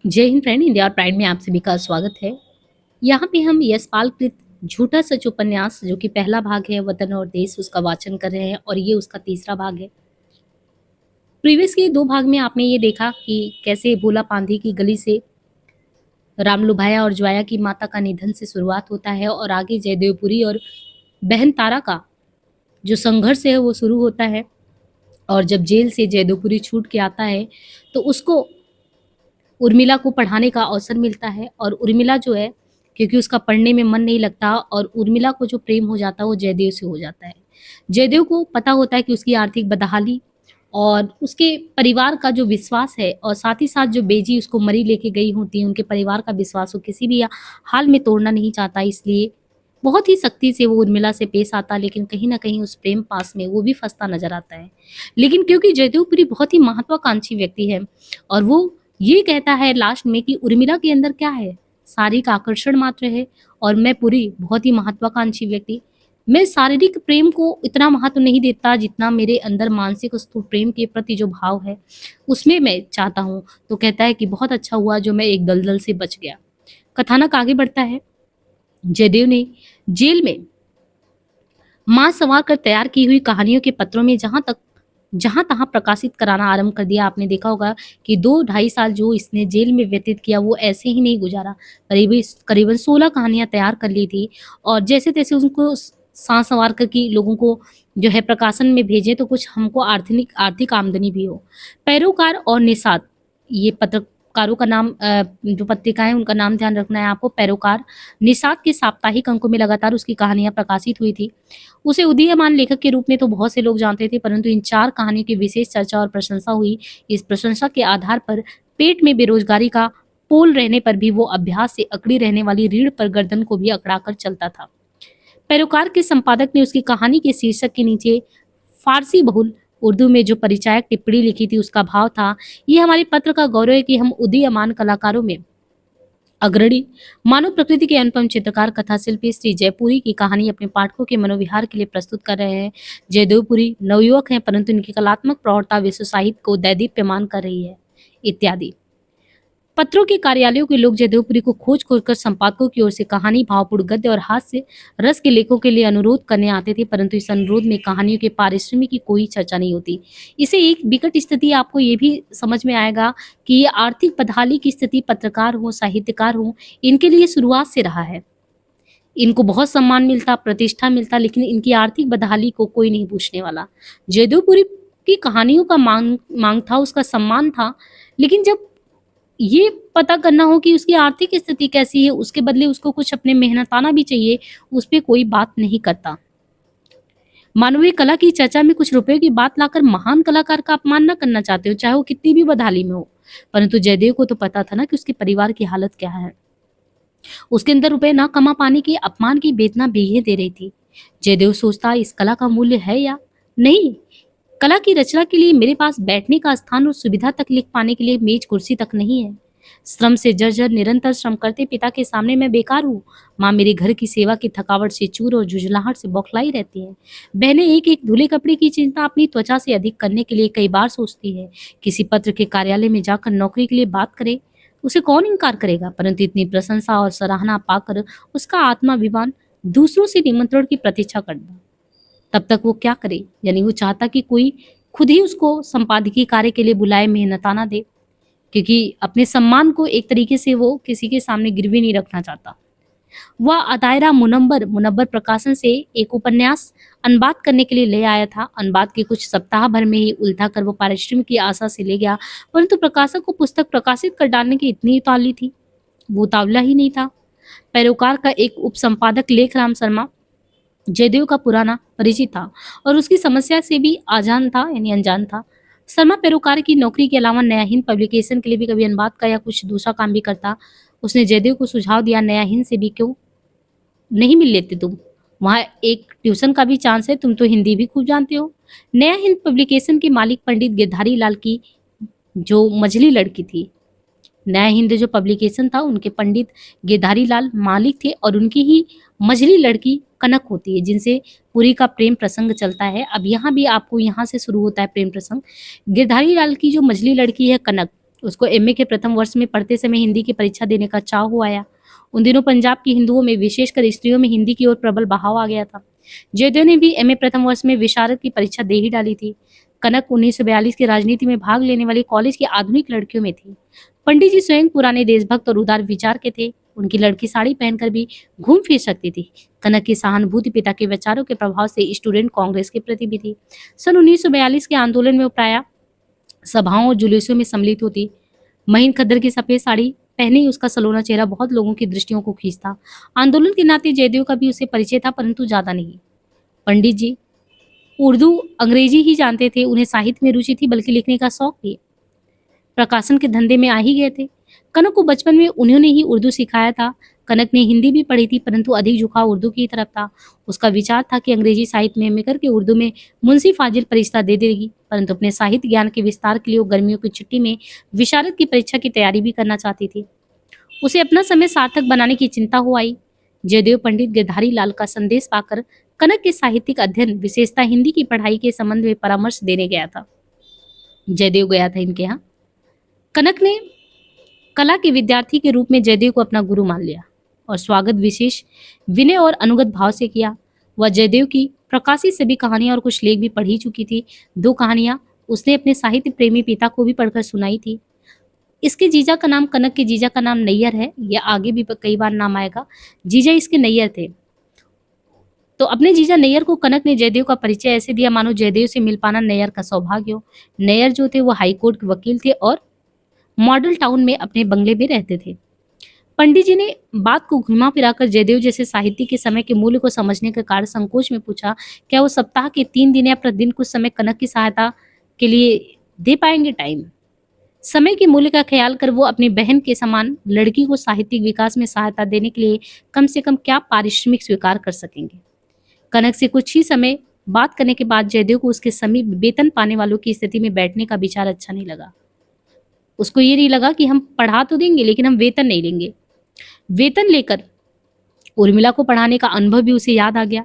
जय Hind friend, India और pride में आप सभी का स्वागत है। यहाँ पे हम यशपाल कृत झूठा सच उपन्यास जो कि पहला भाग है वतन और देश उसका वाचन कर रहे हैं और ये उसका तीसरा भाग है। प्रीवियस के दो भाग में आपने ये देखा कि कैसे भोला पांधी की गली से रामलुभाया और ज्वाया की माता का निधन से शुरुआत होता है और आगे जयदेवपुरी और बहन तारा का जो संघर्ष है वो शुरू होता है। और जब जेल से जयदेवपुरी छूट के आता है तो उसको उर्मिला को पढ़ाने का अवसर मिलता है और उर्मिला जो है, क्योंकि उसका पढ़ने में मन नहीं लगता और उर्मिला को जो प्रेम हो जाता है वो जयदेव से हो जाता है। जयदेव को पता होता है कि उसकी आर्थिक बदहाली और उसके परिवार का जो विश्वास है और साथ ही साथ जो बेजी उसको मरी लेके गई होती है, उनके परिवार का विश्वास वो किसी भी हाल में तोड़ना नहीं चाहता, इसलिए बहुत ही सख्ती से वो उर्मिला से पेश आता, लेकिन कहीं ना कहीं उस प्रेम पास में वो भी फंसता नजर आता है। लेकिन क्योंकि जयदेवपुरी बहुत ही महत्वाकांक्षी व्यक्ति है और वो ये कहता है लास्ट में कि उर्मिला के अंदर क्या है, शारीरिक आकर्षण मात्र है और मैं पूरी बहुत ही महत्वाकांक्षी व्यक्ति, मैं शारीरिक प्रेम को इतना महत्व नहीं देता जितना मेरे अंदर मानसिक स्थूल प्रेम के प्रति जो भाव है उसमें मैं चाहता हूँ। तो कहता है कि बहुत अच्छा हुआ जो मैं एक दलदल से बच गया। कथानक आगे बढ़ता है। जयदेव ने जेल में मां संवार कर तैयार की हुई कहानियों के पत्रों में जहां तहां प्रकाशित कराना आरंभ कर दिया। आपने देखा होगा कि 2 ढाई साल जो इसने जेल में व्यतीत किया वो ऐसे ही नहीं गुजारा। करीबी करीबन 16 कहानियां तैयार कर ली थी और जैसे तैसे उनको सांस संवार कर की लोगों को जो है प्रकाशन में भेजे तो कुछ हमको आर्थिक आर्थिक आमदनी भी हो। पैरोकार और निषाद, ये पत्रकारों का नाम, जो पत्रिका है उनका नाम ध्यान रखना है आपको। पैरोकार निषाद के साप्ताहिक अंकों में लगातार उसकी कहानियां प्रकाशित हुई थी। उसे उदीयमान लेखक के रूप में तो बहुत से लोग जानते थे, परंतु इन 4 कहानियों की विशेष चर्चा और प्रशंसा हुई। इस प्रशंसा के आधार पर पेट में बेरोजगारी का पोल रहने पर भी वो अभ्यास से अकड़ी रहने वाली रीढ़ पर गर्दन को भी अकड़ाकर चलता था। पैरोकार के संपादक ने उसकी कहानी के शीर्षक के नीचे फारसी बहुल उर्दू में जो परिचायक टिप्पणी लिखी थी उसका भाव था, ये हमारे पत्र का गौरव है कि हम उदीयमान कलाकारों में अग्रणी मानव प्रकृति के अनुपम चित्रकार कथा शिल्पी श्री जयपुरी की कहानी अपने पाठकों के मनोविहार के लिए प्रस्तुत कर रहे हैं। जयदेवपुरी नवयुवक हैं, परंतु इनकी कलात्मक प्रौढ़ता विश्व साहित्य को दैदीप्यमान कर रही है, इत्यादि। पत्रों के कार्यालयों के लोग जयदेवपुरी को खोज खोज कर संपादकों की ओर से कहानी, भावपूर्ण गद्य और हास्य रस के लेखों के लिए अनुरोध करने आते थे, परंतु इस अनुरोध में कहानियों के पारिश्रमिक की कोई चर्चा नहीं होती। इसे एक विकट स्थिति आपको ये भी समझ में आएगा कि ये आर्थिक बदहाली की स्थिति पत्रकार हो, साहित्यकार हो, इनके लिए शुरुआत से रहा है। इनको बहुत सम्मान मिलता, प्रतिष्ठा मिलता, लेकिन इनकी आर्थिक बदहाली को कोई नहीं पूछने वाला। जयदेवपुरी की कहानियों का मांग था, उसका सम्मान था, लेकिन जब ये पता करना हो कि उसकी आर्थिक स्थिति कैसी है, उसके बदले उसको कुछ अपने मेहनताना भी चाहिए, उस पे कोई बात नहीं करता। मानवीय कला की चर्चा में कुछ रुपए की बात लाकर महान कलाकार का अपमान न करना चाहते हो, चाहे वो कितनी भी बदहाली में हो। परंतु जयदेव को तो पता था ना कि उसके परिवार की हालत क्या है। उसके अंदर रुपए ना कमा पाने की अपमान की वेदना बेहे दे रही थी। जयदेव सोचता, इस कला का मूल्य है या नहीं? कला की रचना के लिए मेरे पास बैठने का स्थान और सुविधा तक लिख पाने के लिए मेज कुर्सी तक नहीं है। श्रम से जर्जर निरंतर श्रम करते पिता के सामने मैं बेकार हूँ। माँ मेरे घर की सेवा की थकावट से चूर और जुझलाहट से बौखलाई रहती है। बहनें एक एक धुले कपड़े की चिंता अपनी त्वचा से अधिक करने के लिए कई बार सोचती है। किसी पत्र के कार्यालय में जाकर नौकरी के लिए बात करे, उसे कौन इनकार करेगा? परंतु इतनी प्रशंसा और सराहना पाकर उसका आत्माभिमान दूसरों से निमंत्रण की प्रतीक्षा करना, तब तक वो क्या करे? यानी वो चाहता कि कोई खुद ही उसको संपादकीय कार्य के लिए बुलाए, मेहनताना दे, क्योंकि अपने सम्मान को एक तरीके से वो किसी के सामने गिरवी नहीं रखना चाहता। वह अदायरा मुनव्वर प्रकाशन से एक उपन्यास अनुवाद करने के लिए ले आया था। अनुवाद के कुछ सप्ताह भर में ही उल्टा कर वो पारिश्रमिक की आशा से ले गया, परंतु प्रकाशक को पुस्तक प्रकाशित कर डालने की इतनी उतावली थी, वो उतावला ही नहीं था। पैरोकार का एक उप संपादक लेखराम शर्मा जयदेव का पुराना परिचित था और उसकी समस्या से भी आजान था, यानी अनजान था। शर्मा पैरोकार की नौकरी के अलावा नया हिंद पब्लिकेशन के लिए भी कभी अनुवाद का या कुछ दूसरा काम भी करता। उसने जयदेव को सुझाव दिया, नया हिंद से भी क्यों नहीं मिल लेते तुम? वहाँ एक ट्यूशन का भी चांस है, तुम तो हिंदी भी खूब जानते हो। नया हिंद पब्लिकेशन के मालिक पंडित गिरधारी लाल की जो मझली लड़की थी, नया हिंद जो पब्लिकेशन था उनके पंडित गिरधारी लाल मालिक थे और उनकी ही मझली लड़की कनक होती है, जिनसे पुरी का प्रेम प्रसंग चलता है। अब यहाँ भी आपको यहाँ से शुरू होता है प्रेम प्रसंग। गिरधारी लाल की जो मझली लड़की है कनक, उसको एमए के प्रथम वर्ष में पढ़ते समय हिंदी की परीक्षा देने का चाव आया। उन दिनों पंजाब के हिंदुओं में, विशेषकर स्त्रियों में, हिंदी की ओर प्रबल बहाव आ गया था। जयदेव ने भी एमए प्रथम वर्ष में विशारद की परीक्षा दे ही डाली थी। कनक 1942 की राजनीति में भाग लेने वाली कॉलेज की आधुनिक लड़कियों में थी। पंडित जी स्वयं पुराने देशभक्त और उदार विचार के थे। उनकी लड़की साड़ी पहनकर भी घूम फिर सकती थी। कनक की सहानुभूति पिता के विचारों के प्रभाव से स्टूडेंट कांग्रेस के प्रति भी थी। सन 1942 के आंदोलन में वो प्राय सभाओं और जुलूसों में सम्मिलित होती। महीन खद्दर की सफेद साड़ी पहने ही उसका सलोना चेहरा बहुत लोगों की दृष्टियों को खींचता। आंदोलन के नाते जयदेव का भी उसे परिचय था, परंतु ज्यादा नहीं। पंडित जी उर्दू अंग्रेजी ही जानते थे, उन्हें साहित्य में रुचि थी, बल्कि लिखने का शौक भी। प्रकाशन के धंधे में आ ही गए थे। कनक को बचपन में उन्होंने ही उर्दू सिखाया था। कनक ने हिंदी भी पढ़ी थी, परंतु अधिक झुकाव उर्दू की तरफ था। उसका विचार था कि अंग्रेजी साहित्य में एमए करके उर्दू में मुंशी फाजिल पर रिश्ता दे देगी, परंतु अपने साहित्य ज्ञान के विस्तार के लिए वो गर्मियों की छुट्टी में विशारद की परीक्षा की तैयारी भी करना चाहती थी। उसे अपना समय सार्थक बनाने की चिंता हो आई। जयदेव पंडित गिरधारी लाल का संदेश पाकर कनक के साहित्यिक अध्ययन, विशेषता हिंदी की पढ़ाई के संबंध में परामर्श देने गया था। जयदेव गया था इनके यहाँ। कनक ने कला के विद्यार्थी के रूप में जयदेव को अपना गुरु मान लिया और स्वागत विशेष विनय और अनुगत भाव से किया। वह जयदेव की प्रकाशित सभी कहानियां और कुछ लेख भी पढ़ी चुकी थी। 2 कहानियां उसने अपने साहित्य प्रेमी पिता को भी पढ़कर सुनाई थी। इसके जीजा का नाम, कनक के जीजा का नाम नैयर है। यह आगे भी कई बार नाम आएगा। जीजा इसके नैयर थे। तो अपने जीजा नैयर को कनक ने जयदेव का परिचय ऐसे दिया मानो जयदेव से मिल पाना नैयर का सौभाग्य हो। नैयर जो थे वो हाईकोर्ट के वकील थे और मॉडल टाउन में अपने बंगले में रहते थे। पंडित जी ने बात को घुमा फिराकर जयदेव जैसे साहित्य के समय के मूल्य को समझने के कारण संकोच में पूछा, क्या वो सप्ताह के 3 दिन या प्रतिदिन कुछ समय कनक की सहायता के लिए दे पाएंगे टाइम? समय के मूल्य का ख्याल कर वो अपनी बहन के समान लड़की को साहित्यिक विकास में सहायता देने के लिए कम से कम क्या पारिश्रमिक स्वीकार कर सकेंगे? कनक से कुछ ही समय बात करने के बाद जयदेव को उसके समीप वेतन पाने वालों की स्थिति में बैठने का विचार अच्छा नहीं लगा। उसको ये नहीं लगा कि हम पढ़ा तो देंगे लेकिन हम वेतन नहीं लेंगे। वेतन लेकर उर्मिला को पढ़ाने का अनुभव भी उसे याद आ गया।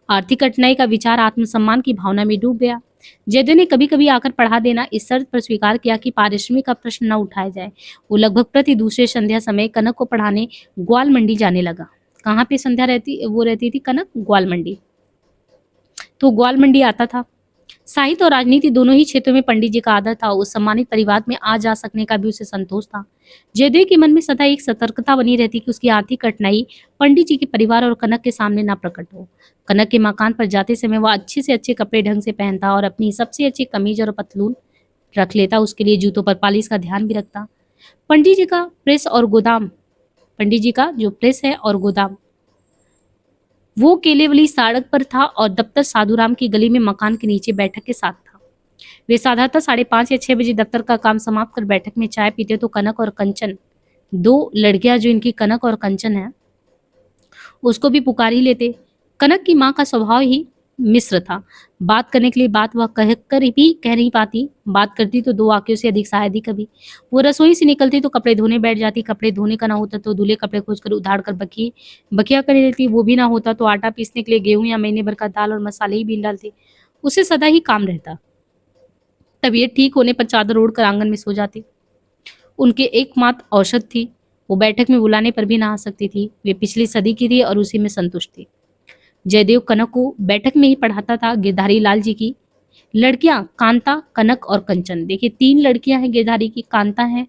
आर्थिक कठिनाई का विचार आत्मसम्मान की भावना में डूब गया। जयदेव ने कभी कभी आकर पढ़ा देना इस शर्त पर स्वीकार किया कि पारिश्रमिक का प्रश्न न उठाया जाए। वो लगभग प्रति दूसरे संध्या समय कनक को पढ़ाने ग्वाल मंडी जाने लगा। कहाँ पे संध्या रहती थी कनक? ग्वाल मंडी। तो ग्वाल मंडी आता था। साहित्य और राजनीति दोनों ही क्षेत्रों में पंडित जी का आदर था। उस सम्मानित परिवार में आ जा सकने का भी उसे संतोष था। जयदेव के मन में सदा एक सतर्कता बनी रहती कि उसकी आर्थिक कठिनाई पंडित जी के परिवार और कनक के सामने ना प्रकट हो। कनक के मकान पर जाते समय वह अच्छे से अच्छे कपड़े ढंग से पहनता और अपनी सबसे अच्छी कमीज और पतलून रख लेता। उसके लिए जूतों पर पालिश का ध्यान भी रखता। पंडित जी का प्रेस और गोदाम, पंडित जी का जो प्रेस है और गोदाम वो केलेवली सड़क पर था और दफ्तर साधुराम की गली में मकान के नीचे बैठक के साथ था। वे साधारणतः 5:30 या 6 बजे दफ्तर का काम समाप्त कर बैठक में चाय पीते तो कनक और कंचन, 2 लड़कियां जो इनकी कनक और कंचन है, उसको भी पुकार ही लेते। कनक की माँ का स्वभाव ही मिश्र था। बात करने के लिए बात वह कहकर भी कह नहीं पाती। बात करती तो 2 वाक्यों से अधिक शायद ही कभी। वो रसोई से निकलती तो कपड़े धोने बैठ जाती। कपड़े धोने का ना होता तो धुले कपड़े खोजकर उधाड़ कर बकिया कर लेती। वो भी ना होता तो आटा पीसने के लिए गेहूं या महीने भर का दाल और मसाले ही बीन डालती। उसे सदा ही काम रहता। तबीयत ठीक होने पर चादर ओढ़कर आंगन में सो जाती। उनके एकमात्र औषध थी। वो बैठक में बुलाने पर भी ना आ सकती थी। वे पिछली सदी की थी और उसी में संतुष्ट थी। जयदेव कनक को बैठक में ही पढ़ाता था। गिरधारी लाल जी की लड़कियां कांता, कनक और कंचन। देखिए 3 लड़कियां हैं गिरधारी की। कांता है,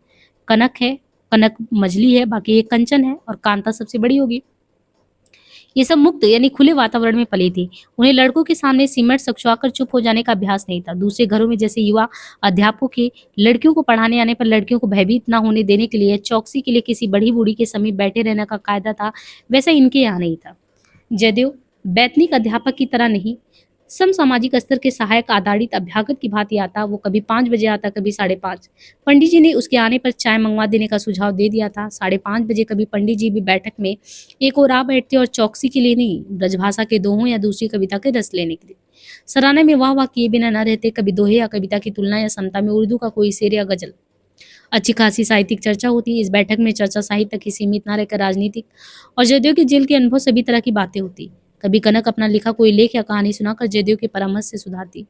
कनक मझली है, बाकी एक कंचन है और कांता सबसे बड़ी होगी। ये सब मुक्त यानी खुले वातावरण में पली थी। उन्हें लड़कों के सामने सिमट सकचुआकर चुप हो जाने का अभ्यास नहीं था। दूसरे घरों में जैसे युवा अध्यापकों के लड़कियों को पढ़ाने आने पर लड़कियों को भयभीत न होने देने के लिए चौकसी के लिए किसी बड़ी बूढ़ी के समीप बैठे रहने का कायदा था, वैसा इनके यहाँ नहीं था। जयदेव वैतनिक अध्यापक की तरह नहीं, समसामाजिक स्तर के सहायक आधारित अभ्यागत की भांति आता। वो कभी 5 बजे आता, कभी 5:30। पंडित जी ने उसके आने पर चाय मंगवा देने का सुझाव दे दिया था। 5:30 बजे कभी पंडित जी भी बैठक में एक और आ बैठते और चौकसी के लिए नहीं, ब्रजभाषा के दोहों या दूसरी कविता के रस लेने के लिए। सराहना में वाह वाह किए बिना न रहते। कभी दोहे या कविता की तुलना या समता में उर्दू का कोई शेर या गजल। अच्छी खासी साहित्यिक चर्चा होती। इस बैठक में चर्चा साहित्य तक ही सीमित न रहकर राजनीतिक और जयदेव के जेल के अनुभव सभी तरह की बातें होती। कभी कनक अपना लिखा कोई लेख या कहानी सुनाकर जयदेव के परामर्श से सुधारती।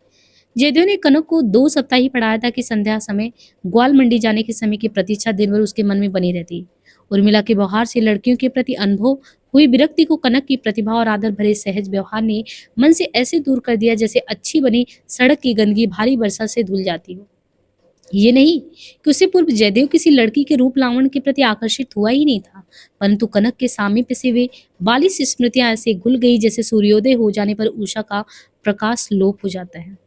जयदेव ने कनक को 2 सप्ताह ही पढ़ाया था कि संध्या समय ग्वाल मंडी जाने के समय की प्रतीक्षा दिन भर उसके मन में बनी रहती। उर्मिला के व्यवहार से लड़कियों के प्रति अनुभव हुई विरक्ति को कनक की प्रतिभा और आदर भरे सहज व्यवहार ने मन से ऐसे दूर कर दिया जैसे अच्छी बनी सड़क की गंदगी भारी वर्षा से धुल जाती हो। ये नहीं कि उससे पूर्व जयदेव किसी लड़की के रूप लावण्य के प्रति आकर्षित हुआ ही नहीं था, परंतु कनक के सामीप्य से वे बालिश स्मृतियां ऐसे घुल गई जैसे सूर्योदय हो जाने पर उषा का प्रकाश लोप हो जाता है।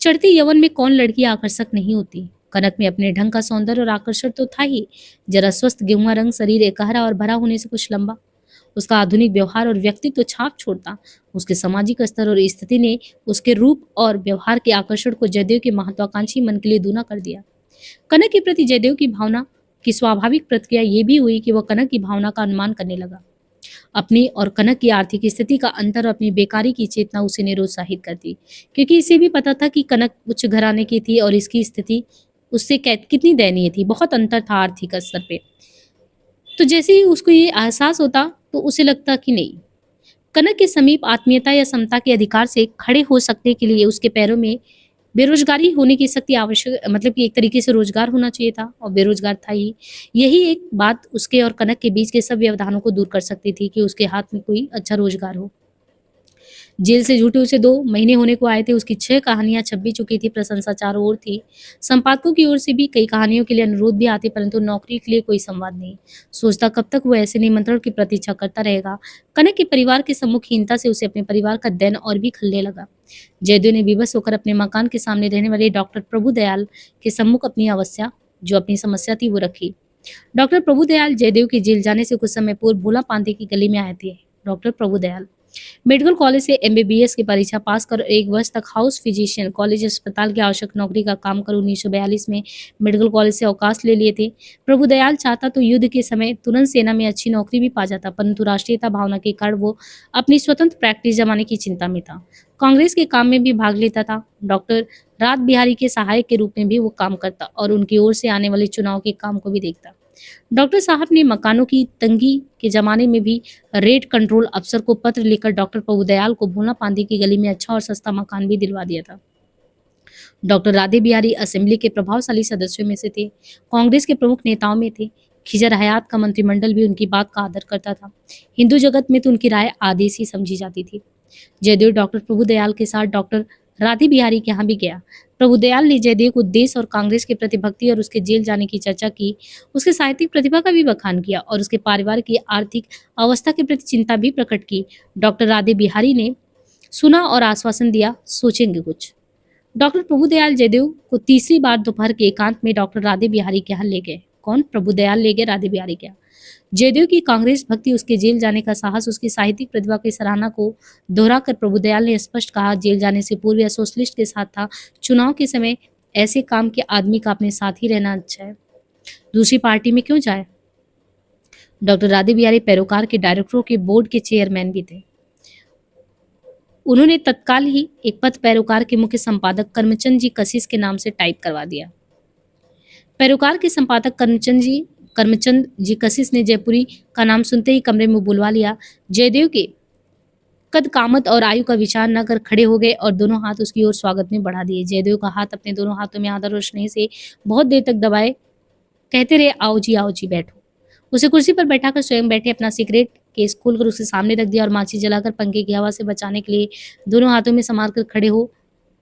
चढ़ती यौवन में कौन लड़की आकर्षक नहीं होती। कनक में अपने ढंग का सौंदर्य और आकर्षण तो था ही, जरा स्वस्थ गेहुआ रंग, शरीर एकहरा और भरा होने से कुछ लंबा। उसका आधुनिक व्यवहार और व्यक्तित्व छाप छोड़ता। उसके सामाजिक स्तर और स्थिति ने उसके रूप और व्यवहार के आकर्षण को जयदेव के महत्वाकांक्षी मन के लिए दूना कर दिया। कनक के प्रति जयदेव की भावना की स्वाभाविक प्रतिक्रिया ये भी हुई कि वह कनक की भावना का अनुमान करने लगा। अपनी और कनक की आर्थिक स्थिति का अंतर और अपनी बेकारी की चेतना उसे निरुत्साहित करती, क्योंकि इसे भी पता था कि कनक उच्च घराने की थी और इसकी स्थिति उससे कितनी दयनीय थी। बहुत अंतर था आर्थिक स्तर पे। तो जैसे ही उसको ये एहसास होता तो उसे लगता कि नहीं, कनक के समीप आत्मीयता या समता के अधिकार से खड़े हो सकने के लिए उसके पैरों में बेरोजगारी होने की सख्ती आवश्यक, मतलब कि एक तरीके से रोजगार होना चाहिए था और बेरोजगार था ही। यही एक बात उसके और कनक के बीच के सब व्यवधानों को दूर कर सकती थी कि उसके हाथ में कोई अच्छा रोजगार हो। जेल से छूटे उसे 2 महीने होने को आए थे। उसकी 6 कहानियां छप भी चुकी थी। प्रशंसा चारों ओर थी। संपादकों की ओर से भी कई कहानियों के लिए अनुरोध भी आते, परंतु नौकरी के लिए कोई संवाद नहीं। सोचता कब तक वो ऐसे निमंत्रण की प्रतीक्षा करता रहेगा। कनक के परिवार की सम्मुखहीनता से उसे अपने परिवार का दैन और भी खलने लगा। जयदेव ने विवश होकर अपने मकान के सामने रहने वाले डॉक्टर प्रभुदयाल के सम्मुख अपनी समस्या थी वो रखी। डॉक्टर प्रभुदयाल जयदेव के जेल जाने से कुछ समय पूर्व भोला पांडे की गली में आए थे। डॉक्टर प्रभुदयाल मेडिकल कॉलेज से एमबीबीएस की परीक्षा पास कर 1 वर्ष तक हाउस फिजिशियन कॉलेज अस्पताल की आवश्यक नौकरी का काम कर 1942 में मेडिकल कॉलेज से अवकाश ले लिए थे। प्रभुदयाल चाहता तो युद्ध के समय तुरंत सेना में अच्छी नौकरी भी पा जाता, परंतु राष्ट्रीयता भावना के कारण वो अपनी स्वतंत्र प्रैक्टिस जमाने की चिंता में था। कांग्रेस के काम में भी भाग लेता था। डॉक्टर रात बिहारी के सहायक के रूप में भी वो काम करता और उनकी ओर से आने वाले चुनाव के काम को भी देखता। डॉक्टर साहब ने मकानों की तंगी के जमाने में भी रेट कंट्रोल अफसर को पत्र लिखकर डॉक्टर प्रभुदयाल को भोला पांडे की गली में अच्छा और सस्ता मकान भी दिलवा दिया था। डॉक्टर राधे बिहारी असेंबली के प्रभावशाली सदस्यों में से थे। कांग्रेस के प्रमुख नेताओं में थे। खिजर हयात का मंत्रिमंडल भी उनकी बात का आदर करता था। हिंदू जगत में तो उनकी राय आदेश ही समझी जाती थी। जयदेव डॉक्टर प्रभुदयाल के साथ डॉक्टर राधे बिहारी के यहाँ भी गया। प्रभुदयाल ने जयदेव को देश और कांग्रेस के प्रति भक्ति और उसके जेल जाने की चर्चा की। उसके साहित्यिक प्रतिभा का भी बखान किया और उसके परिवार की आर्थिक अवस्था के प्रति चिंता भी प्रकट की। डॉक्टर राधे बिहारी ने सुना और आश्वासन दिया, सोचेंगे कुछ। डॉक्टर प्रभुदयाल जयदेव को तीसरी बार दोपहर के एकांत में डॉक्टर राधे बिहारी के यहाँ ले गए। कौन? प्रभुदयाल ले गए राधे बिहारी के यहाँ। जयदेव की कांग्रेस भक्ति, उसके जेल जाने का साहस, उसकी साहित्यिक प्रतिभा की सराहना को दोहराकर प्रभुदयाल ने स्पष्ट कहा, जेल जाने से पूर्व या सोशलिस्ट के साथ था, चुनाव के समय ऐसे काम के आदमी का अपने साथ ही रहना अच्छा है, दूसरी पार्टी में क्यों जाए। डॉक्टर राधे बिहारी पैरोकार के डायरेक्टरों के बोर्ड के चेयरमैन भी थे। उन्होंने तत्काल ही एक पत्र पैरोकार के मुख्य संपादक करमचंद जी कशिश के नाम से टाइप करवा दिया। पैरोकार के संपादक करमचंद जी कशिश ने जयपुरी का नाम सुनते ही कमरे में बुलवा लिया। जयदेव के कद कामत और आयु का विचार न कर खड़े हो गए और दोनों हाथ उसकी ओर स्वागत में बढ़ा दिए। जयदेव का हाथ अपने दोनों हाथों में आदर और स्नेह से बहुत देर तक दबाए कहते रहे, आओ जी बैठो। उसे कुर्सी पर बैठाकर स्वयं बैठे, अपना सिगरेट केस खोलकर उसके सामने रख दिया और माची जलाकर पंखे की हवा से बचाने के लिए दोनों हाथों में संभाल कर खड़े हो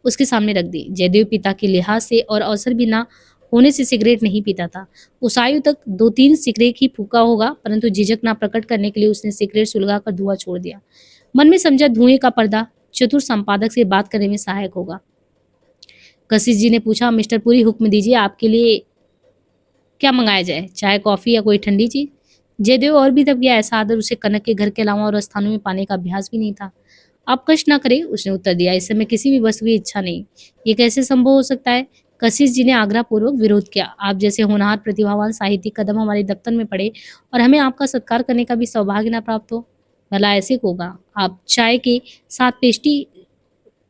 उसके सामने रख दी। जयदेव पिता के लिहाज से और अवसर भी ना होने से सिगरेट नहीं पीता था। उस आयु तक 2-3 सिगरेट ही फूका होगा, परंतु झिझक ना प्रकट करने के लिए उसने सिगरेट सुलगाकर धुआं छोड़ दिया। मन में समझा धुएं का पर्दा चतुर संपादक से बात करने में सहायक होगा। कशिश जी ने पूछा, मिस्टर पुरी हुक्म दीजिए, आपके लिए क्या मंगाया जाए, चाय कॉफी या कोई ठंडी चीज। जयदेव और भी दब गया। ऐसा आदर उसे कनक के घर के अलावा और स्थानों में पाने का अभ्यास भी नहीं था। आप कष्ट न करें, उसने उत्तर दिया, इस समय किसी भी वस्तु की इच्छा नहीं। ये कैसे संभव हो सकता है? कशिश जी ने आग्रह पूर्वक विरोध किया। आप जैसे होनहार प्रतिभावान साहित्यिक कदम हमारे दफ्तर में पड़े और हमें आपका सत्कार करने का भी सौभाग्य न प्राप्त हो, भला ऐसे होगा। आप चाय के साथ पेस्ट्री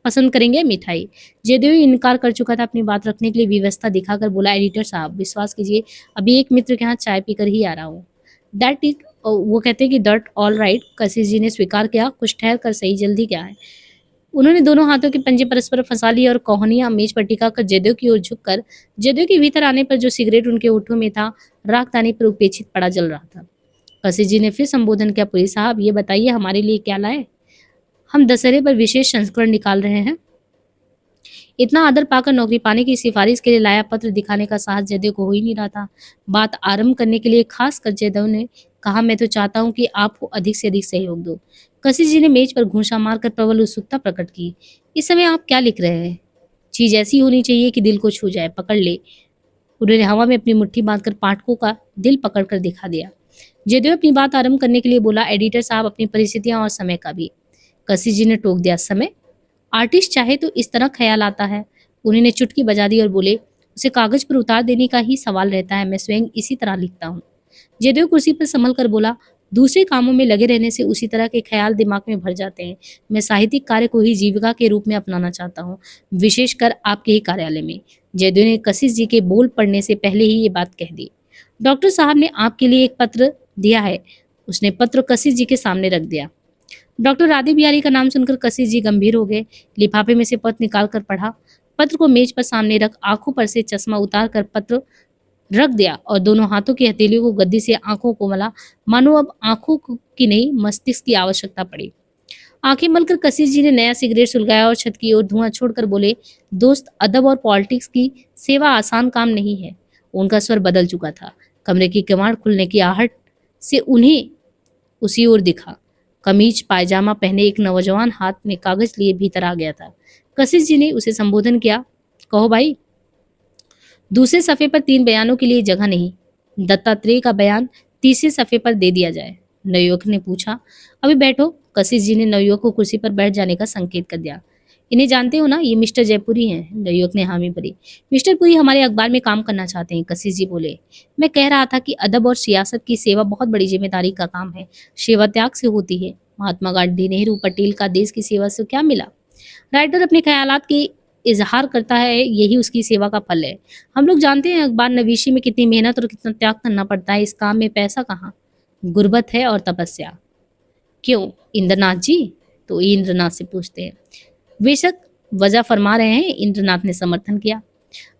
पसंद करेंगे, मिठाई। जयदेव इनकार कर चुका था। अपनी बात रखने के लिए व्यवस्था दिखाकर बोला, एडिटर साहब विश्वास कीजिए, अभी एक मित्र के यहाँ चाय पीकर ही आ रहा हूँ। दैट इज, वो कहते हैं कि दैट ऑल राइट। कशिश जी ने स्वीकार किया, कुछ ठहर कर सही, जल्दी क्या है। उन्होंने दोनों हाथों के पंजे परस्पर फंसा लिए और कोहनियां मेज पर टिकाकर जयदेव की ओर झुककर जयदेव के भीतर आने पर जो सिगरेट उनके होठों में था, रागदानी पर उपेक्षित पड़ा जल रहा था। कसी जी ने फिर संबोधन किया, पुरी साहब ये बताइए हमारे लिए क्या लाए? हम दशहरे पर विशेष संस्करण निकाल रहे हैं। इतना आदर पाकर नौकरी पाने की सिफारिश के लिए लाया पत्र दिखाने का साहस जयदेव को हो ही नहीं रहा था। बात आरंभ करने के लिए खास कर जयदेव ने कहा, मैं तो चाहता हूँ कि आपको अधिक से अधिक सहयोग दो। कसी जी ने मेज पर घूंसा मारकर प्रबल उत्सुकता प्रकट की। इस समय आप क्या लिख रहे हैं? चीज ऐसी होनी चाहिए कि दिल को छू जाए, पकड़ ले। उन्होंने हवा में अपनी मुट्ठी बांधकर पाठकों का दिल पकड़कर दिखा दिया। जयदेव अपनी बात आरंभ करने के लिए बोला, एडिटर साहब अपनी परिस्थितियां और समय का भी। कसी जी ने टोक दिया, समय? आर्टिस्ट चाहे तो इस तरह ख्याल आता है। उन्होंने चुटकी बजा दी और बोले, उसे कागज पर उतार देने का ही सवाल रहता है, मैं स्वयं इसी तरह लिखता हूँ। जयदेव कुर्सी पर संभल कर बोला, दूसरे कामों में लगे रहने से उसी तरह के ख्याल दिमाग में भर जाते हैं। मैं साहित्यिक कार्य को ही जीविका के रूप में अपनाना चाहता हूँ, विशेषकर आपके ही कार्यालय में। जयदेव ने कशिश जी के बोल पढ़ने से पहले ही ये बात कह दी। डॉक्टर साहब ने आपके लिए एक पत्र दिया है। उसने पत्र कशिश जी के सामने रख दिया। डॉक्टर राधे बिहारी का नाम सुनकर कशिश जी गंभीर हो गए। लिफाफे में से पत्र निकाल कर पढ़ा। पत्र को मेज पर सामने रख आंखों पर से चश्मा उतार कर पत्र रख दिया और दोनों हाथों की हथेलियों को गद्दी से आंखों को मला, मानो अब की नहीं मस्तिष्क की आवश्यकता पड़ी। आंखें मलकर कशिश जी ने नया सिगरेट सुलगाया और छत की ओर धुआं छोड़कर बोले, दोस्त, अदब और पॉलिटिक्स की सेवा आसान काम नहीं है। उनका स्वर बदल चुका था। कमरे की किवाड़ खुलने की आहट से उन्हें उसी ओर दिखा। कमीज पायजामा पहने एक नौजवान हाथ में कागज लिए भीतर आ गया था। कशिश जी ने उसे संबोधन किया, कहो भाई। दूसरे सफ़े पर 3 बयानों के लिए जगह नहीं। दत्तात्रेय का बयान तीसरे सफ़े पर दे दिया जाए। नवयुवक ने पूछा, अभी बैठो। कशिश जी ने नवयुवक को कुर्सी पर बैठ जाने का संकेत कर दिया। इन्हें जानते हो ना, ये मिस्टर जयपुरी हैं। नवयुवक ने हामी भरी। मिस्टर पुरी हमारे अखबार में काम करना चाहते हैं। कशिश जी बोले, मैं कह रहा था कि अदब और सियासत की सेवा बहुत बड़ी जिम्मेदारी का काम है। सेवा त्याग से होती है। महात्मा गांधी, नेहरू, पटेल का देश की सेवा से क्या मिला? राइटर अपने ख्यालात की इजहार करता है, यही उसकी सेवा का फल है। हम लोग जानते हैं अखबार नवीशी में कितनी मेहनत और कितना त्याग करना पड़ता है। इस काम में पैसा कहाँ, गुर्बत है और तपस्या। क्यों इंद्रनाथ जी? तो इंद्रनाथ से पूछते हैं। बेशक वजह फरमा रहे हैं, इंद्रनाथ ने समर्थन किया।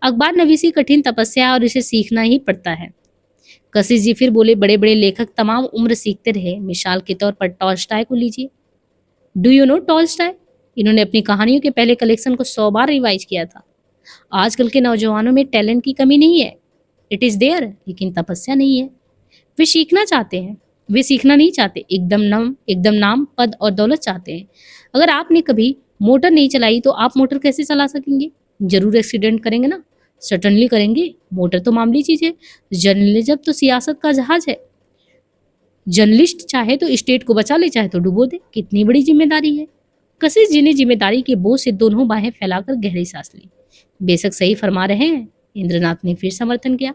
अखबार नवीसी कठिन तपस्या और इसे सीखना ही पड़ता है। कशिश जी फिर बोले, बड़े बड़े लेखक तमाम उम्र सीखते रहे। मिसाल के तौर पर टॉल्स्टॉय को लीजिए। Do you know Tolstoy? इन्होंने अपनी कहानियों के पहले कलेक्शन को 100 बार रिवाइज किया था। आजकल के नौजवानों में टैलेंट की कमी नहीं है, इट इज देयर, लेकिन तपस्या नहीं है। वे सीखना चाहते हैं, वे सीखना नहीं चाहते। एकदम नाम, पद और दौलत चाहते हैं। अगर आपने कभी मोटर नहीं चलाई तो आप मोटर कैसे चला सकेंगे? जरूर एक्सीडेंट करेंगे ना। सर्टनली करेंगे। मोटर तो मामूली चीज है, जर्नलिज्म तो सियासत का जहाज है। जर्नलिस्ट चाहे तो स्टेट को बचा ले, चाहे तो डुबो दे। कितनी बड़ी जिम्मेदारी है। कशिश जी ने जिम्मेदारी के बोझ से दोनों बाहें फैलाकर गहरी सांस ली। बेशक सही फरमा रहे हैं, इंद्रनाथ ने फिर समर्थन किया।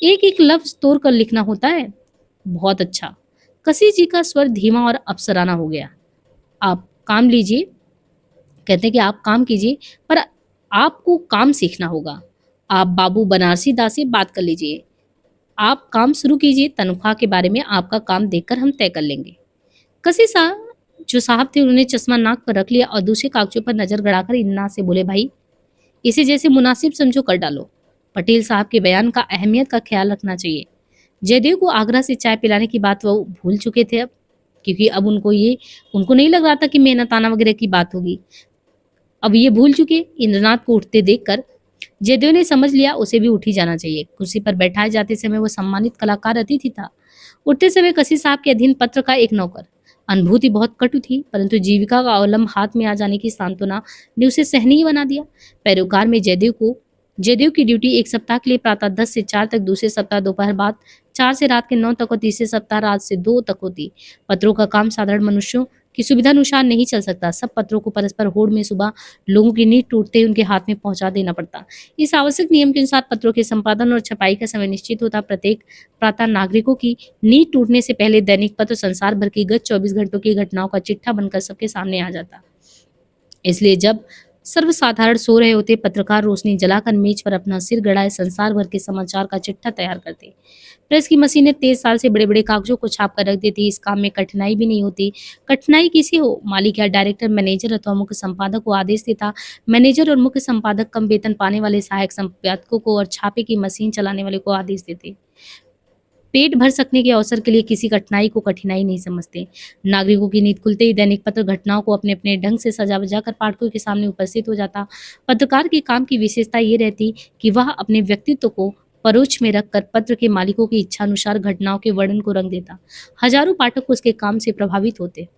एक एक लफ्ज तोड़ कर लिखना होता है। बहुत अच्छा। कशिश जी का स्वर धीमा और अफसराना हो गया। आप काम लीजिए, कहते हैं कि आप काम कीजिए, पर आपको काम सीखना होगा। आप बाबू बनारसी दास से बात कर लीजिए। आप काम शुरू कीजिए, तनख्वाह के बारे में आपका काम देखकर हम तय कर लेंगे। कशिश जो साहब थे उन्होंने चश्मा नाक पर रख लिया और दूसरे कागजों पर नजर गड़ाकर इंद्रनाथ से बोले, भाई इसे जैसे मुनासिब समझो कर डालो। पटेल साहब के बयान का अहमियत का ख्याल रखना चाहिए। जयदेव को आगरा से चाय पिलाने की बात वो भूल चुके थे अब, क्योंकि अब उनको नहीं लग रहा था कि मेहनताना वगैरह की बात होगी। अब ये भूल चुके। इंद्रनाथ को उठते देखकर जयदेव ने समझ लिया उसे भी उठी जाना चाहिए। कुर्सी पर बैठाए जाते समय वो सम्मानित कलाकार अतिथि था। उठते समय कशिश साहब के अधीन पत्र का एक नौकर। अनुभूति बहुत कटु थी, परंतु जीविका का अवलंब हाथ में आ जाने की सांत्वना ने उसे सहनीय बना दिया। पैरोकार में जयदेव की ड्यूटी एक सप्ताह के लिए प्रातः 10 से 4 तक, दूसरे सप्ताह दोपहर बाद 4 से रात के 9 तक और तीसरे सप्ताह रात से 2 तक होती। पत्रों का काम साधारण मनुष्यों की सुविधानुसार नहीं चल सकता। सब पत्रों को परस्पर होड़ में सुबह लोगों की नींद टूटते ही उनके हाथ में पहुंचा देना पड़ता। इस आवश्यक नियम के अनुसार पत्रों के संपादन और छपाई का समय निश्चित होता। प्रत्येक प्रातः नागरिकों की नींद टूटने से पहले दैनिक पत्र संसार भर की गत 24 घंटों की घटनाओं का चिट्ठा बनकर सबके सामने आ जाता। इसलिए जब सर्वसाधारण सो रहे होते। पत्रकार रोशनी जलाकर मेज पर अपना सिर गड़ाए संसार भर के समाचार का चिट्ठा तैयार करते। प्रेस की मशीनें तेज साल से बड़े बड़े कागजों को छाप कर रख देती। इस काम में कठिनाई भी नहीं होती। कठिनाई किसी हो, मालिक या डायरेक्टर मैनेजर अथवा मुख्य संपादक को आदेश देता। मैनेजर और मुख्य संपादक कम वेतन पाने वाले सहायक संपादकों को और छापे की मशीन चलाने वाले को आदेश देते। पेट भर सकने के अवसर के लिए किसी कठिनाई को कठिनाई नहीं समझते। नागरिकों की नींद खुलते ही दैनिक पत्र घटनाओं को अपने अपने ढंग से सजा बजा कर पाठकों के सामने उपस्थित हो जाता। पत्रकार के काम की विशेषता ये रहती कि वह अपने व्यक्तित्व को परोछ में रखकर पत्र के मालिकों की इच्छानुसार घटनाओं के वर्णन को रंग देता। हजारों पाठक उसके काम से प्रभावित होते,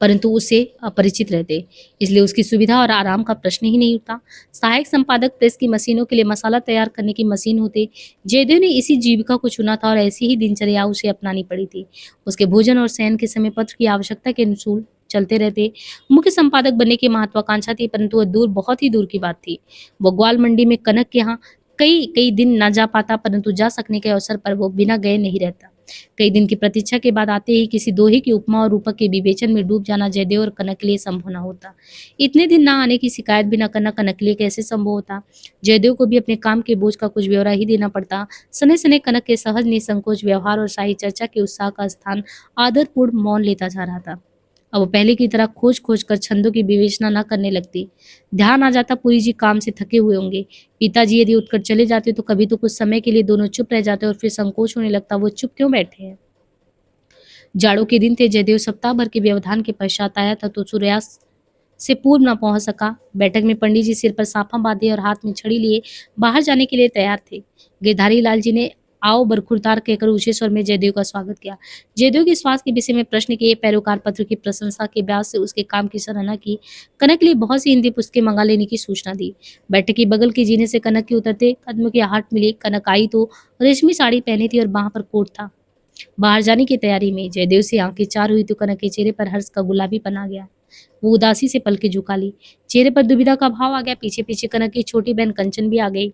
परंतु उससे अपरिचित रहते, इसलिए उसकी सुविधा और आराम का प्रश्न ही नहीं उठता। सहायक संपादक प्रेस की मशीनों के लिए मसाला तैयार करने की मशीन होते। जयदेव ने इसी जीविका को चुना था और ऐसी ही दिनचर्या उसे अपनानी पड़ी थी। उसके भोजन और शयन के समय पत्र की आवश्यकता के अनुसार चलते रहते। मुख्य संपादक बनने की महत्वाकांक्षा थी, परंतु वह दूर, बहुत ही दूर की बात थी। वो ग्वाल मंडी में कनक के यहाँ कई कई दिन न जा पाता, परंतु जा सकने के अवसर पर वो बिना गए नहीं रहता। कई दिन की प्रतीक्षा के बाद आते ही किसी दोहे की उपमा और रूपक के विवेचन में डूब जाना जयदेव और कनक के लिए संभव न होता। इतने दिन ना आने की शिकायत भी न करना कनक के लिए कैसे संभव होता। जयदेव को भी अपने काम के बोझ का कुछ ब्यौरा ही देना पड़ता। सने सने कनक के सहज निसंकोच व्यवहार और शाही चर्चा के उत्साह का स्थान आदरपूर्ण मौन लेता जा रहा था। अब वो पहले की तरह खोज खोज कर छंदों की विवेचना न करने लगती। ध्यान आ जाता पुरी जी काम से थके हुए होंगे। पिताजी यदि उठकर चले जाते तो कभी तो कुछ समय के लिए दोनों चुप रह जाते और फिर संकोच होने लगता, वो चुप क्यों बैठे हैं। जाड़ों के दिन थे। जयदेव सप्ताह भर के व्यवधान के पश्चात आया था तो सूर्यास्त से पूर्व न पहुंच सका। बैठक में पंडित जी सिर पर साफा बांधे और हाथ में छड़ी लिए बाहर जाने के लिए तैयार थे। गिरधारी लाल जी ने आओ बरखुरदार कहकर ऊंचे स्वर में जयदेव का स्वागत किया। जयदेव के स्वास्थ्य के विषय में प्रश्न किए। पैरोकार पत्र की प्रशंसा के ब्याज से उसके काम की सराहना की। कनक के लिए बहुत सी हिंदी पुस्तकें मंगा लेने की सूचना दी। बैठक की बगल के जीने से कनक के उतरते कदमों की आहट मिली। कनक आई तो रेशमी साड़ी पहनी थी और बाह पर कोट था। बाहर जाने की तैयारी में जयदेव से आंखें चार हुई तो कनक के चेहरे पर हर्ष का गुलाबीपन आ गया। वो उदासी से पलकें झुका ली। चेहरे पर दुविधा का भाव आ गया। पीछे पीछे कनक की छोटी बहन कंचन भी आ गई।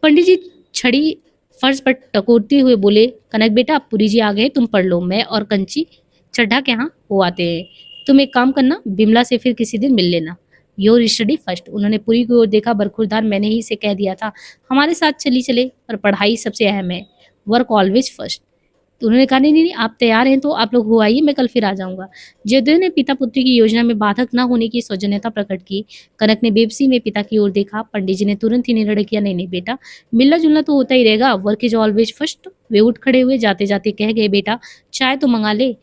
पंडित जी छड़ी फर्श पर टकोरते हुए बोले, कनक बेटा अब पुरी जी आ गए, तुम पढ़ लो। मैं और कंची चड्ढा के यहाँ वो आते हैं। तुम एक काम करना, बिमला से फिर किसी दिन मिल लेना। Your study first. उन्होंने पुरी की ओर देखा। बरखुरदार, मैंने ही इसे कह दिया था हमारे साथ चली चले, पर पढ़ाई सबसे अहम है। Work always first. तो उन्होंने कहा, नहीं नहीं, आप तैयार हैं तो आप लोग हो आइए, मैं कल फिर आ जाऊंगा। जयदेव ने पिता पुत्री की योजना में बाधक न होने की सौजन्यता प्रकट की। कनक ने बेबसी में पिता की ओर देखा। पंडित जी ने तुरंत ही निर्णय किया, नहीं नहीं बेटा, मिलना जुलना तो होता ही रहेगा, वर्क इज ऑलवेज फर्स्ट। वे उठ खड़े हुए, जाते जाते कह गए, बेटा चाय तो मंगा ले।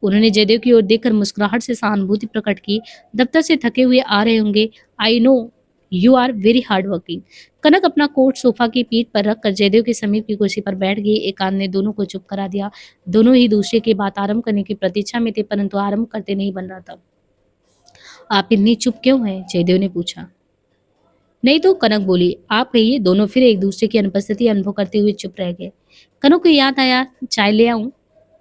उन्होंने जयदेव की ओर देखकर मुस्कुराहट से सहानुभूति प्रकट की। दफ्तर से थके हुए आ रहे होंगे। I know you are very hard working. Kanak अपना कोट सोफा की पीठ पर रखकर जयदेव के समीप की कुर्सी पर बैठ गई। एकांत ने दोनों को चुप करा दिया। दोनों ही दूसरे की बात आरंभ करने की प्रतीक्षा में थे, परंतु आरंभ करते नहीं बन रहा था। आप इतनी चुप क्यों हैं? जयदेव ने पूछा। नहीं तो, कनक बोली। आप कहिए। दोनों फिर एक दूसरे की अनुपस्थिति अनुभव करते हुए चुप रह गए। कनक को याद आया, चाय ले आऊं?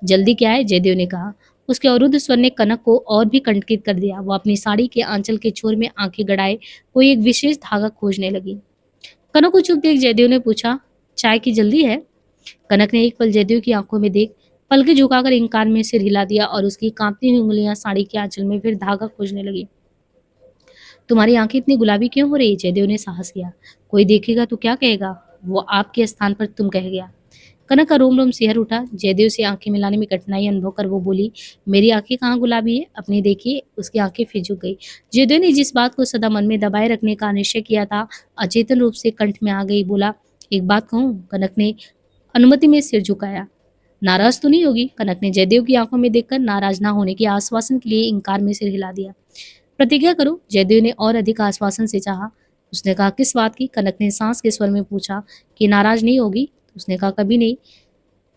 जल्दी क्या है? जयदेव ने कहा। उसके अवरुद्ध स्वर ने कनक को और भी कंटकित कर दिया। वो अपनी साड़ी के आंचल के छोर में आंखें गड़ाए कोई एक विशेष धागा खोजने लगी। कनक को चुप देख जयदेव ने पूछा, चाय की जल्दी है? कनक ने एक पल जयदेव की आंखों में देख पलके झुकाकर इंकार में सिर हिला दिया और उसकी कांपती हुई उंगलियां साड़ी के आंचल में फिर धागा खोजने लगी। तुम्हारी आंखें इतनी गुलाबी क्यों हो रही? जयदेव ने साहस किया। कोई देखेगा तो क्या कहेगा? वो आपके स्थान पर तुम कह गया। कनक का रोम रोम सिहर उठा। जयदेव से आंखें मिलाने में कठिनाई अनुभव कर वो बोली, मेरी आंखें कहाँ गुलाबी है? अपनी देखिए। उसकी आंखें फिर झुक गई। जयदेव ने जिस बात को सदा मन में दबाए रखने का निश्चय किया था अचेतन रूप से कंठ में आ गई। बोला, एक बात कहूँ? कनक ने अनुमति में सिर झुकाया। नाराज तो नहीं होगी? कनक ने जयदेव की आंखों में देखकर नाराज ना होने के आश्वासन के लिए इंकार में सिर हिला दिया। प्रतिज्ञा करो। जयदेव ने और अधिक आश्वासन से चाहा। उसने कहा, किस बात की? कनक ने सांस के स्वर में पूछा। कि नाराज नहीं होगी? उसने कहा, कभी नहीं।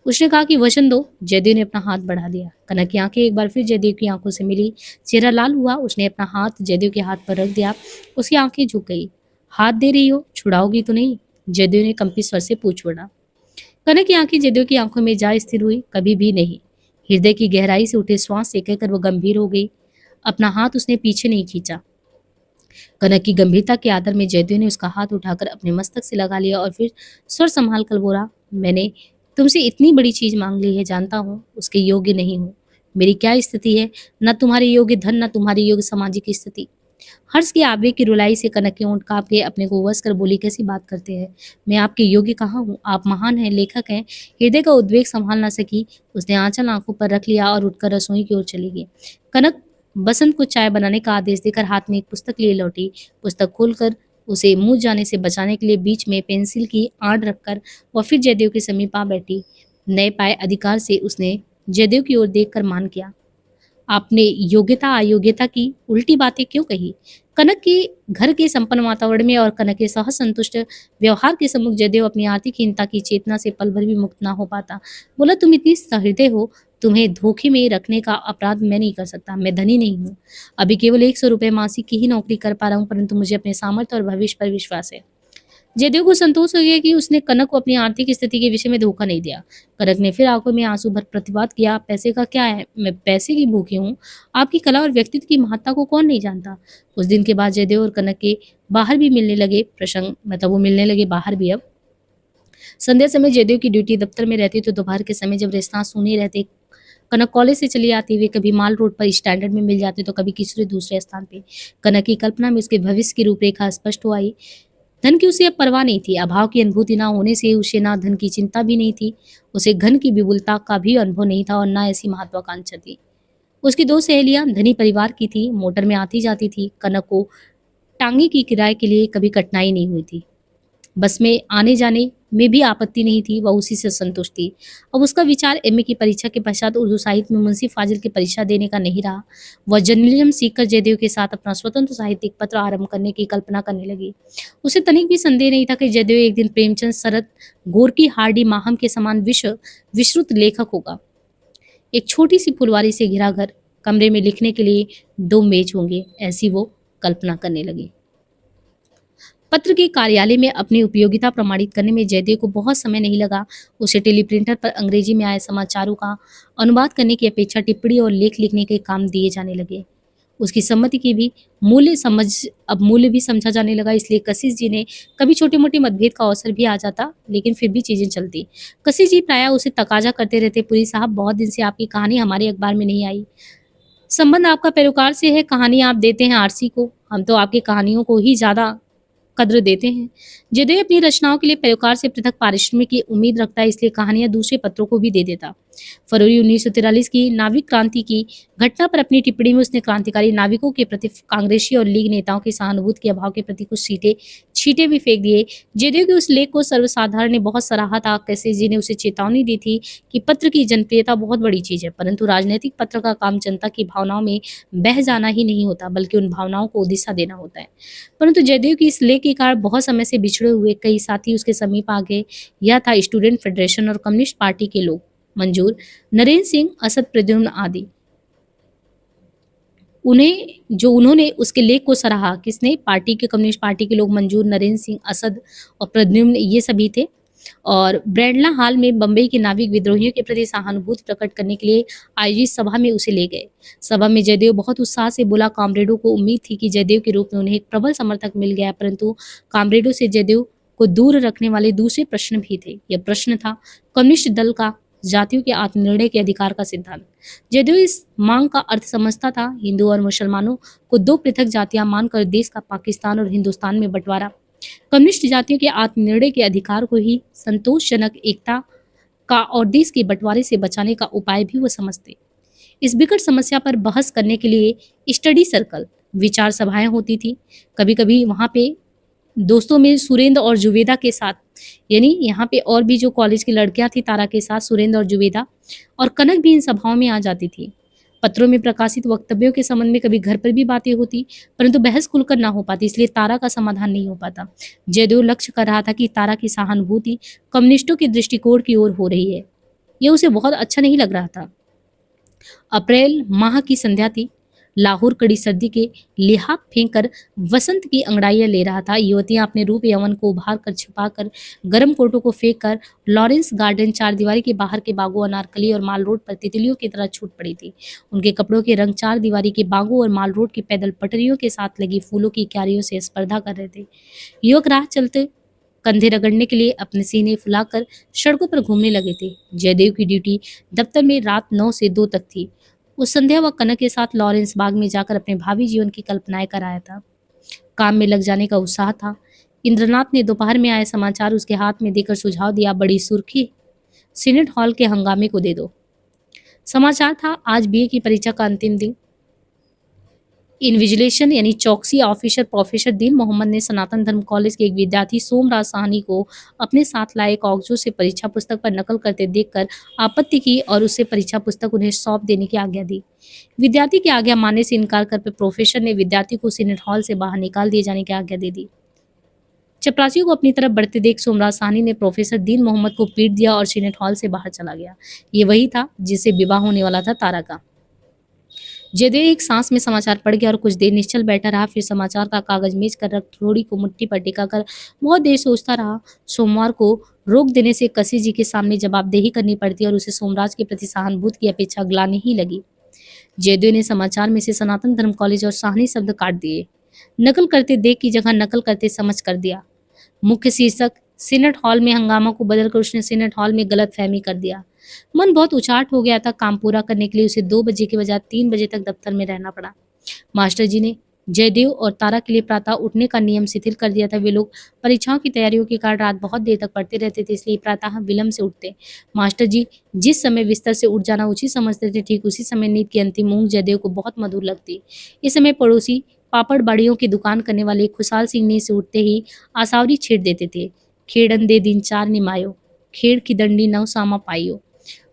उसने कहा कि वचन दो। जयदेव ने अपना हाथ बढ़ा दिया। कनक की आंखें एक बार फिर जयदेव की आंखों से मिली। चेहरा लाल हुआ। उसने अपना हाथ जयदेव के हाथ पर रख दिया। उसकी आंखें झुक गई। हाथ दे रही हो, छुड़ाओगी तो नहीं? जयदेव ने कंपित स्वर से पूछ पड़ा। कनक की आंखें जयदेव की आंखों में जा स्थिर हुई। कभी भी नहीं। हृदय की गहराई से उठे श्वास से कहकर वो गंभीर हो गई। अपना हाथ उसने पीछे नहीं खींचा। कनक की गंभीरता के आदर में जयदेव ने उसका हाथ उठाकर अपने मस्तक से लगा लिया और फिर स्वर संभाल कर बोला, मैंने तुमसे इतनी बड़ी चीज मांग ली है, जानता हूँ उसके योग्य नहीं हूँ। मेरी क्या स्थिति है, न तुम्हारे योग्य धन, न तुम्हारी योग्य सामाजिक स्थिति। हर्ष के आवेग की रुलाई से कनक के होंठ काँप के अपने को वश कर बोली, कैसी बात करते हैं? मैं आपके योग्य कहाँ हूँ? आप महान हैं, लेखक हैं। हृदय का उद्वेग संभाल ना सकी, उसने आंचल आंखों पर रख लिया और उठकर रसोई की ओर चली गई। कनक बसंत को चाय बनाने का आदेश देकर हाथ में एक पुस्तक लिए लौटी। पुस्तक खोलकर उसे मुँह जाने से बचाने के लिए बीच में पेंसिल की आड़ रखकर वह फिर जयदेव के समीप आ बैठी। नए पाए अधिकार से उसने जयदेव की ओर देखकर मान किया। आपने योग्यता अयोग्यता की उल्टी बातें क्यों कही? कनक के घर के संपन्न वातावरण में और कनक के सहज संतुष्ट व्यवहार के सम्मुख जयदेव अपनी आर्थिक हीनता की चेतना से पल भर भी मुक्त ना हो पाता। बोला, तुम इतनी सहृदय हो, तुम्हें धोखे में रखने का अपराध मैं नहीं कर सकता। मैं धनी नहीं हूँ, अभी केवल 100 रुपये मासिक की ही नौकरी कर पा रहा हूँ, परंतु मुझे अपने सामर्थ्य और भविष्य पर विश्वास है। जयदेव को संतोष हो गया कि उसने कनक को अपनी आर्थिक स्थिति के विषय में धोखा नहीं दिया। कनक ने फिर आंखों में आंसू भर प्रतिवाद किया, पैसे का क्या है, मैं पैसे की भूखी हूँ। आपकी कला और व्यक्तित्व की महत्ता को कौन नहीं जानता। उस दिन के बाद जयदेव और कनक के बाहर भी मिलने लगे प्रसंग, मतलब वो मिलने लगे बाहर भी। अब संध्या समय जयदेव की ड्यूटी दफ्तर में रहती तो दोपहर के समय जब रेस्तरां सूने रहते, कनक कॉलेज से चली आती, वे कभी माल रोड पर स्टैंडर्ड में मिल जाते तो कभी किसी दूसरे स्थान पे। कनक की कल्पना में उसके भविष्य की रूपरेखा स्पष्ट हो आई। धन की उसे अब परवाह नहीं थी। अभाव की अनुभूति ना होने से उसे ना धन की चिंता भी नहीं थी। उसे घन की विपुलता का भी अनुभव नहीं था और ना ऐसी महत्वाकांक्षा थी। उसकी दो सहेलियां धनी परिवार की थी, मोटर में आती जाती थी। कनक को टांगे की किराए के लिए कभी कठिनाई नहीं हुई थी। बस में आने जाने में भी आपत्ति नहीं थी, वह उसी से संतुष्ट थी। अब उसका विचार एमए की परीक्षा के पश्चात उर्दू साहित्य में मुंशी फाजिल की परीक्षा देने का नहीं रहा। वह जर्नलिज्म सीखकर जयदेव के साथ अपना स्वतंत्र साहित्यिक पत्र आरंभ करने की कल्पना करने लगी। उसे तनिक भी संदेह नहीं था कि जयदेव एक दिन प्रेमचंद, शरत, गोरकी, हार्डी, माहम के समान विश्रुत लेखक होगा। एक छोटी सी फुलवारी से घिरा घर, कमरे में लिखने के लिए 2 मेज होंगे, ऐसी वो कल्पना करने लगी। पत्र के कार्यालय में अपनी उपयोगिता प्रमाणित करने में जयदेव को बहुत समय नहीं लगा। उसे टेलीप्रिंटर पर अंग्रेजी में आए समाचारों का अनुवाद करने की अपेक्षा टिप्पणी और लेख लिखने के काम दिए जाने लगे। उसकी सम्मति की भी मूल्य भी समझा जाने लगा। इसलिए कशिश जी ने कभी छोटे मोटे मतभेद का अवसर भी आ जाता, लेकिन फिर भी चीजें चलती। कशिश जी प्रायः उसे तकाजा करते रहते, पुरी साहब, बहुत दिन से आपकी कहानी हमारे अखबार में नहीं आई। संबंध आपका पैरोकार से है, कहानी आप देते हैं आरसी को, हम तो आपकी कहानियों को ही ज्यादा कद्र देते हैं। जयदेव अपनी रचनाओं के लिए पैरोकार से पृथक पारिश्रमिक की उम्मीद रखता है, इसलिए कहानियां दूसरे पत्रों को भी दे देता। फरवरी 1943 की नाविक क्रांति की घटना पर अपनी टिप्पणी में उसने क्रांतिकारी नाविकों के प्रति कांग्रेसी और लीग नेताओं की सहानुभूति के अभाव के प्रति कुछ छींटे भी फेंक दिए। जयदेव के उस लेख को सर्वसाधारण ने बहुत सराहा था। कैसे जी ने उसे चेतावनी दी थी कि पत्र की जनप्रियता बहुत बड़ी चीज है, परंतु राजनीतिक पत्र का काम जनता की भावनाओं में बह जाना ही नहीं होता, बल्कि उन भावनाओं को दिशा देना होता है। परंतु जयदेव की इस लेख के कारण बहुत समय से बिछड़े हुए कई साथी उसके समीप आ गए। यह था स्टूडेंट फेडरेशन और कम्युनिस्ट पार्टी के लोग, मंजूर, नरेंद्र सिंह, असद, प्रद्युम्न आदि। उन्होंने उसके लेख को सराहा। किसने? पार्टी के, कम्युनिस्ट पार्टी के लोग, मंजूर, नरेंद्र सिंह, असद और प्रद्युम्न, ये सभी थे। और ब्रैंडला हाल में बंबई के नाविक विद्रोहियों के प्रति सहानुभूति प्रकट करने के लिए आयोजित सभा में उसे ले गए। सभा में जयदेव बहुत उत्साह से बोला। कामरेडों को उम्मीद थी कि जयदेव के रूप में उन्हें एक प्रबल समर्थक मिल गया, परंतु कामरेडों से जयदेव को दूर रखने वाले दूसरे प्रश्न भी थे। यह प्रश्न था कम्युनिस्ट दल का जातियों के आत्मनिर्णय के अधिकार का सिद्धांत। जयदेव इस मांग का अर्थ समझता था। हिंदू और मुसलमानों को 2 पृथक जातियां मानकर देश का पाकिस्तान और हिंदुस्तान में बंटवारा, कम्युनिस्ट जातियों के आत्मनिर्णय के अधिकार को ही संतोषजनक एकता का और देश के बंटवारे से बचाने का उपाय भी वो समझते। इस विकट समस्या पर बहस करने के लिए स्टडी सर्कल, विचार सभाएं होती थी। कभी कभी वहाँ पे दोस्तों में सुरेंद्र और जुवेदा के साथ, यानी यहाँ पे और भी जो कॉलेज की लड़कियां थी, तारा के साथ सुरेंद्र और जुवेदा और कनक भी इन सभाओं में आ जाती थी। पत्रों में प्रकाशित वक्तव्यों के संबंध में कभी घर पर भी बातें होती, परंतु बहस खुलकर ना हो पाती, इसलिए तारा का समाधान नहीं हो पाता। जयदेव लक्ष्य कर रहा था कि तारा की सहानुभूति कम्युनिस्टों के दृष्टिकोण की ओर हो रही है। यह उसे बहुत अच्छा नहीं लग रहा था। अप्रैल माह की संध्या थी। लाहौर कड़ी सर्दी के लिहाफ फेंक कर वसंत की अंगड़ाइयां ले रहा था। युवतियां अपने रूप यौवन को उभार कर छिपाकर, गर्म कोटों को फेंक कर लॉरेंस गार्डन, चारदीवारी के बाहर के बागों, अनारकली और माल रोड पर तितलियों की तरह छूट पड़ी थी। उनके कपड़ों के रंग चारदीवारी के बागों और माल रोड की पैदल पटरियों के साथ लगी फूलों की क्यारियों से स्पर्धा कर रहे थे। युवक राह चलते कंधे रगड़ने के लिए अपने सीने फुलाकर सड़कों पर घूमने लगे थे। जयदेव की ड्यूटी दफ्तर में रात 9 से 2 तक थी। उस संध्या वह कनक के साथ लॉरेंस बाग में जाकर अपने भावी जीवन की कल्पनाएं कराया था। काम में लग जाने का उत्साह था। इंद्रनाथ ने दोपहर में आए समाचार उसके हाथ में देकर सुझाव दिया, बड़ी सुर्खी, सीनेट हॉल के हंगामे को दे दो। समाचार था, आज बीए की परीक्षा का अंतिम दिन। इन्विजिलेशन यानी चौकसी ऑफिसर प्रोफेसर दीन मोहम्मद ने सनातन धर्म कॉलेज के एक विद्यार्थी सोमराज साहनी को अपने साथ लाए कागजों से परीक्षा पुस्तक पर नकल करते देखकर आपत्ति की और उससे परीक्षा पुस्तक उन्हें सौंप देने की आज्ञा दी। विद्यार्थी की आज्ञा मानने से इनकार कर प्रोफेसर ने विद्यार्थी को सीनेट हॉल से बाहर निकाल दिए जाने की आज्ञा दे दी। चपरासियों को अपनी तरफ बढ़ते देख सोमराज साहनी ने प्रोफेसर दीन मोहम्मद को पीट दिया और सीनेट हॉल से बाहर चला गया। ये वही था जिससे विवाह होने वाला था तारा का। जयदेव एक सांस में समाचार पढ़ गया और कुछ देर निश्चल बैठा रहा। फिर समाचार का कागज मेज कर रख थोड़ी को मुट्ठी पर टिकाकर बहुत देर सोचता रहा। सोमवार को रोक देने से कसी जी के सामने जवाबदेही करनी पड़ती और उसे सोमराज के प्रति सहानुभूति की अपेक्षा ग्लानि ही लगी। जयदेव ने समाचार में से सनातन धर्म कॉलेज और साहनी शब्द काट दिए। नकल करते देख की जगह नकल करते समझ कर दिया। मुख्य शीर्षक सीनेट हॉल में हंगामा को बदलकर उसने सीनेट हॉल में गलतफहमी कर दिया। मन बहुत उचाट हो गया था। काम पूरा करने के लिए उसे 2 बजे के बजाय 3 बजे तक दफ्तर में रहना पड़ा। मास्टर जी ने जयदेव और तारा के लिए प्रातः उठने का नियम शिथिल कर दिया था। वे लोग परीक्षाओं की तैयारियों के कारण रात बहुत देर तक पढ़ते रहते थे, इसलिए प्रातः विलंब से उठते। मास्टर जी जिस समय बिस्तर से उठ जाना उचित समझते थे, ठीक उसी समय नींद की अंतिम ऊँघ जयदेव को बहुत मधुर लगती। इस समय पड़ोसी पापड़ बाड़ियों की दुकान करने वाले खुशहाल सिंह नींद से उठते ही आसावरी छेड़ देते थे। खेड़न दे दिन 4 निमायो, खेड़ की दंडी नौ सामा पाइयो।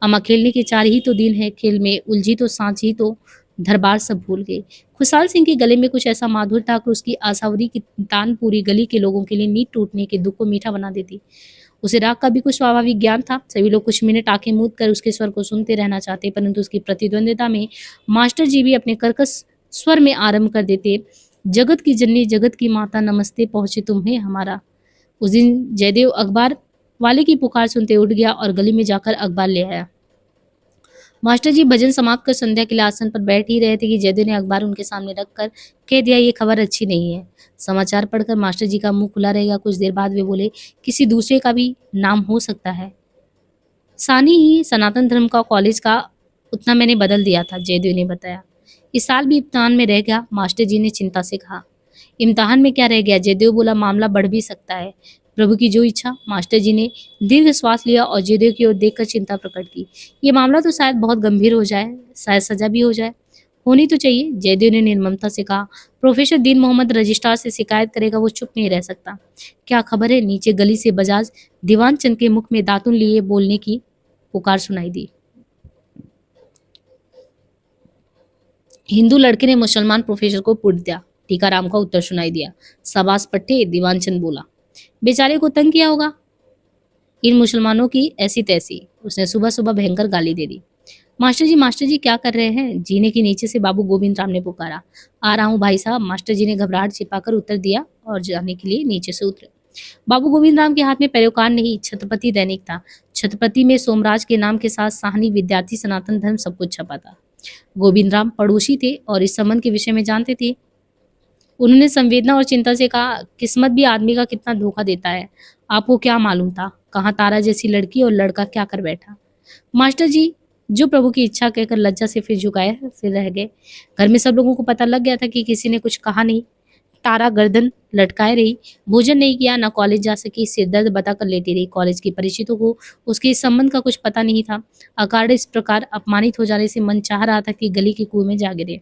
अम्मा खेलने के 4 ही तो दिन है, खेल में उलझी तो सांझ ही तो धरबार सब भूल गई। खुशहाल सिंह के गले में कुछ ऐसा माधुर था कि उसकी आसावरी की तान पूरी गली के लोगों के लिए नींद टूटने के दुख को मीठा बना देती। उसे राग का भी कुछ स्वाभाविक ज्ञान था। सभी लोग कुछ मिनट आंखें मूंद कर उसके स्वर को सुनते रहना चाहते, परंतु उसकी प्रतिद्वंदिता में मास्टर जी भी अपने कर्कश स्वर में आरंभ कर देते, जगत की जननी जगत की माता नमस्ते पहुंचे तुम्हें हमारा। उस दिन जयदेव अखबार वाले की पुकार सुनते उठ गया और गली में जाकर अखबार ले आया। मास्टर जी भजन समाप्त कर संध्या के लिए आसन पर बैठ ही रहे थे कि जयदेव ने अखबार उनके सामने रखकर कह दिया, ये खबर अच्छी नहीं है। समाचार पढ़कर मास्टर जी का मुंह खुला रहेगा। कुछ देर बाद वे बोले, किसी दूसरे का भी नाम हो सकता है। सानी ही सनातन धर्म का कॉलेज का उतना मैंने बदल दिया था, जयदेव ने बताया। इस साल भी इम्तिहान में रह गया, मास्टर जी ने चिंता से कहा। इम्तिहान में क्या रह गया, जयदेव बोला, मामला बढ़ भी सकता है। प्रभु की जो इच्छा। मास्टर जी ने दीर्घ श्वास लिया और जयदेव की ओर देखकर चिंता प्रकट की। ये मामला तो शायद बहुत गंभीर हो जाए, शायद सजा भी हो जाए। होनी तो चाहिए, जयदेव ने निर्ममता से कहा। प्रोफेसर दीन मोहम्मद रजिस्ट्रार से शिकायत करेगा, वो चुप नहीं रह सकता। क्या खबर है, नीचे गली से बजाज दीवान चंद के मुख में दातुन लिए बोलने की पुकार सुनाई दी। हिंदू लड़के ने मुसलमान प्रोफेसर को पुट दिया। टीकाराम का उत्तर सुनाई दिया। शाबाश पट्टे, दीवानचंद बोला। बेचारे को तंग किया होगा इन मुसलमानों की ऐसी तैसी। उसने सुबह सुबह भयंकर गाली दे दी। मास्टर जी क्या कर रहे हैं, जीने के नीचे से बाबू गोविंद राम ने पुकारा। आ रहा हूँ भाई साहब, मास्टर जी ने घबराहट छिपाकर उत्तर दिया और जाने के लिए नीचे से उतरे। बाबू गोविंद राम के हाथ में पैरोकार नहीं, छत्रपति दैनिक था। छत्रपति में सोमराज के नाम के साथ साहनी, विद्यार्थी, सनातन धर्म सब कुछ छपा था। गोविंद राम पड़ोसी थे और इस संबंध के विषय में जानते थे। उन्होंने संवेदना और चिंता से कहा, किस्मत भी आदमी का कितना धोखा देता है। आपको क्या मालूम था, कहाँ तारा जैसी लड़की और लड़का क्या कर बैठा। मास्टर जी जो प्रभु की इच्छा कहकर लज्जा से फिर झुकाए फिर रह गए। घर में सब लोगों को पता लग गया था कि किसी ने कुछ कहा नहीं। तारा गर्दन लटकाए रही, भोजन नहीं किया, ना कॉलेज जा सकी, सिरदर्द बताकर लेटी रही। कॉलेज के परिचितों को उसके इस संबंध का कुछ पता नहीं था। अकारण इस प्रकार अपमानित हो जाने से मन चाह रहा था कि गली के कुएं में जा गिरे।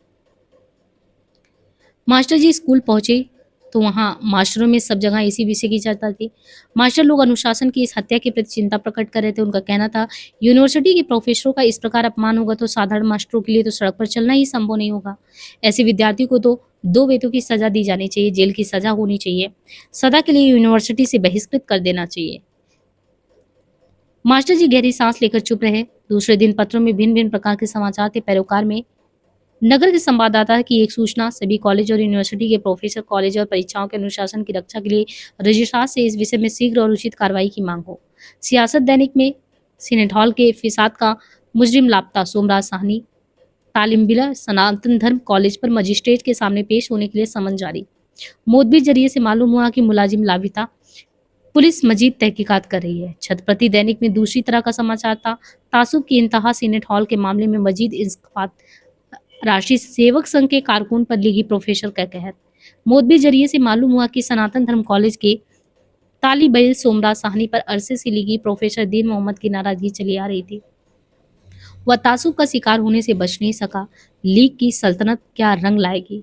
मास्टर जी स्कूल पहुंचे तो वहाँ मास्टरों में सब जगह इसी विषय की चर्चा थी। मास्टर लोग अनुशासन की इस हत्या के प्रति चिंता प्रकट कर रहे थे। उनका कहना था, यूनिवर्सिटी के प्रोफेसरों का इस प्रकार अपमान होगा तो साधारण मास्टरों के लिए तो सड़क पर चलना ही संभव नहीं होगा। ऐसे विद्यार्थी को तो 2 वेतों की सजा दी जानी चाहिए, जेल की सजा होनी चाहिए, सदा के लिए यूनिवर्सिटी से बहिष्कृत कर देना चाहिए। मास्टर जी गहरी सांस लेकर चुप रहे। दूसरे दिन पत्रों में भिन्न भिन्न प्रकार के समाचार थे। पैरोकार में नगर के संवाददाता की एक सूचना, सभी कॉलेज और यूनिवर्सिटी के प्रोफेसर कॉलेज और परीक्षाओं के अनुशासन की रक्षा के लिए रजिस्ट्रार से इस विषय में शीघ्र और उचित कार्रवाई की मांग हो। सियासत दैनिक में सीनेट हॉल के फिसाद का मुजरिम लापता, सोमराज साहनी तालिम सनातन धर्म कॉलेज पर मजिस्ट्रेट के सामने पेश होने के लिए समन जारी। मोदबीर जरिए से मालूम हुआ कि मुलाजिम लापता, पुलिस मजीद तहकीकात कर रही है। छत्रपति दैनिक में दूसरी तरह का समाचार था। तासुब की इंतहा, सीनेट हॉल के मामले में मजीद इंसाफ राष्ट्रीय सेवक संघ के कारकुन पर लिखी प्रोफेसर का कहर। मोतबे जरिए से मालूम हुआ कि सनातन धर्म कॉलेज के तालिबैल सोमराज साहनी पर अरसे से लिखी प्रोफेसर दीन मोहम्मद की नाराजगी चली आ रही थी। वह तासुब का शिकार होने से बच नहीं सका। लीग की सल्तनत क्या रंग लाएगी।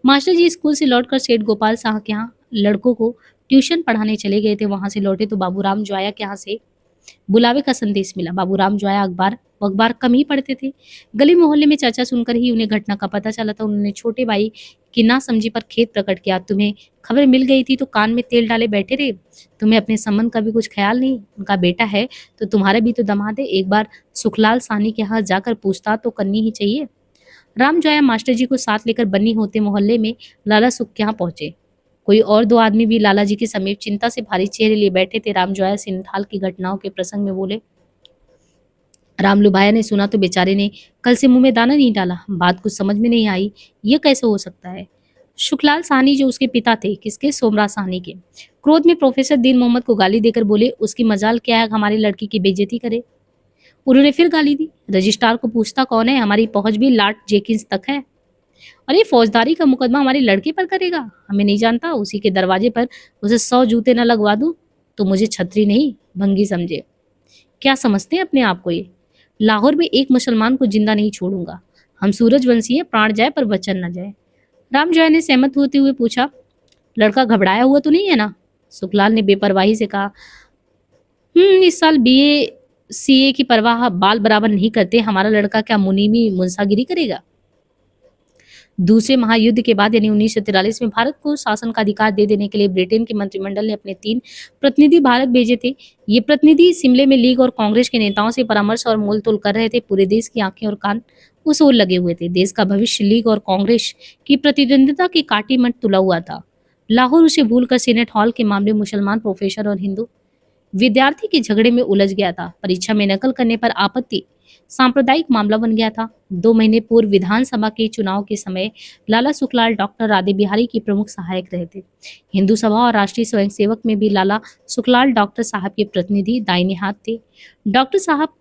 मास्टर जी स्कूल से लौटकर सेठ गोपाल शाह के यहाँ लड़कों को ट्यूशन पढ़ाने चले गए थे। वहां से लौटे तो बाबूराम जोया के यहाँ से बुलावे का संदेश मिला। बाबूराम जोया अखबार कम ही पढ़ते थे। गली मोहल्ले में चर्चा सुनकर ही उन्हें घटना का पता चला था। उन्होंने छोटे भाई की ना समझी पर खेद प्रकट किया। तुम्हें खबर मिल गई थी तो कान में तेल डाले बैठे रहे। तुम्हें अपने संबंध का भी कुछ ख्याल नहीं। उनका बेटा है तो तुम्हारे भी तो दामाद है। एक बार सुखलाल साहनी के यहाँ जाकर पूछताछ तो करनी ही चाहिए। राम जोया मास्टर जी को साथ लेकर बन्नी होते मोहल्ले में लाला सुख के यहाँ पहुंचे। कोई और दो आदमी भी लाला जी के समीप चिंता से भारी चेहरे लिए बैठे थे। राम जोया सिंधाल की घटनाओं के प्रसंग में बोले। रामलू भाया ने सुना तो बेचारे ने कल से मुंह में दाना नहीं डाला। बात कुछ समझ में नहीं आई। ये कैसे हो सकता है। शुक्लाल साहनी जो उसके पिता थे, किसके, सोमराज साहनी के, क्रोध में प्रोफेसर दीन मोहम्मद को गाली देकर बोले उसकी मजाल क्या है हमारी लड़की की बेइज्जती करे। उन्होंने फिर गाली दी। रजिस्ट्रार को पूछता कौन है, हमारी पहुंच भी लॉर्ड जेकिंस तक है। और ये फौजदारी का मुकदमा हमारी लड़की पर करेगा। हमें नहीं जानता, उसी के दरवाजे पर उसे 100 जूते न लगवा दूं तो मुझे छतरी नहीं भंगी समझे। क्या समझते हैं अपने आप को ये। लाहौर में एक मुसलमान को जिंदा नहीं छोड़ूंगा। हम सूरजवंशी हैं, प्राण जाए पर वचन न जाए। राम जॉय ने सहमत होते हुए पूछा, लड़का घबराया हुआ तो नहीं है ना। सुखलाल ने बेपरवाही से कहा, इस साल बीए सीए की परवाह बाल बराबर नहीं करते। हमारा लड़का क्या मुनीमी मुंसागिरी करेगा। दूसरे महायुद्ध के बाद यानी 1943 में भारत को शासन का अधिकार दे देने के लिए ब्रिटेन के मंत्रिमंडल ने अपने 3 प्रतिनिधि भारत भेजे थे। ये प्रतिनिधि शिमले में लीग और कांग्रेस के नेताओं से परामर्श और मोल तोल कर रहे थे। पूरे देश की आंखें और कान उस ओर लगे हुए थे। देश का भविष्य लीग और कांग्रेस की प्रतिद्वंदिता की काटी मट तुला हुआ था। लाहौर उसे भूलकर सीनेट हॉल के मामले मुसलमान प्रोफेसर और हिंदू विद्यार्थी के झगड़े में उलझ गया था। परीक्षा में नकल करने पर आपत्ति सांप्रदायिक मामला बन गया था। 2 महीने पूर्व विधानसभा के चुनाव के समय लाला सुखलाल डॉक्टर राधे बिहारी की प्रमुख सहायक रहे थे। हिंदू सभा और राष्ट्रीय स्वयंसेवक में भी लाला सुखलाल डॉक्टर साहब के प्रतिनिधि दाहिने हाथ थे। डॉक्टर साहब